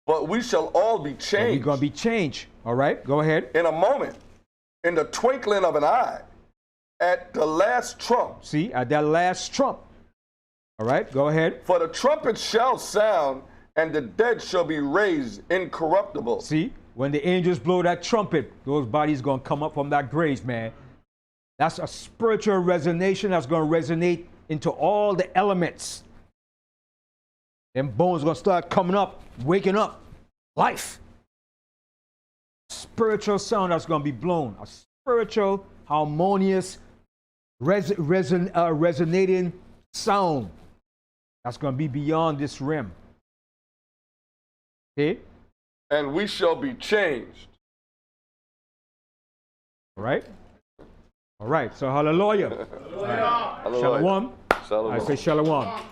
but we shall all be changed. We're going to be changed. All right, go ahead. In a moment, in the twinkling of an eye, at the last trump. See, at that last trump. All right, go ahead. For the trumpet shall sound, and the dead shall be raised incorruptible. See, when the angels blow that trumpet, those bodies going to come up from that grave, man. That's a spiritual resonation that's going to resonate into all the elements. Them bones going to start coming up, waking up. Life. Spiritual sound that's going to be blown. A spiritual, harmonious, resonating sound that's going to be beyond this realm. Okay? And we shall be changed. All right? All right. So hallelujah. Hallelujah. Shalom. Shalom. I say shalom.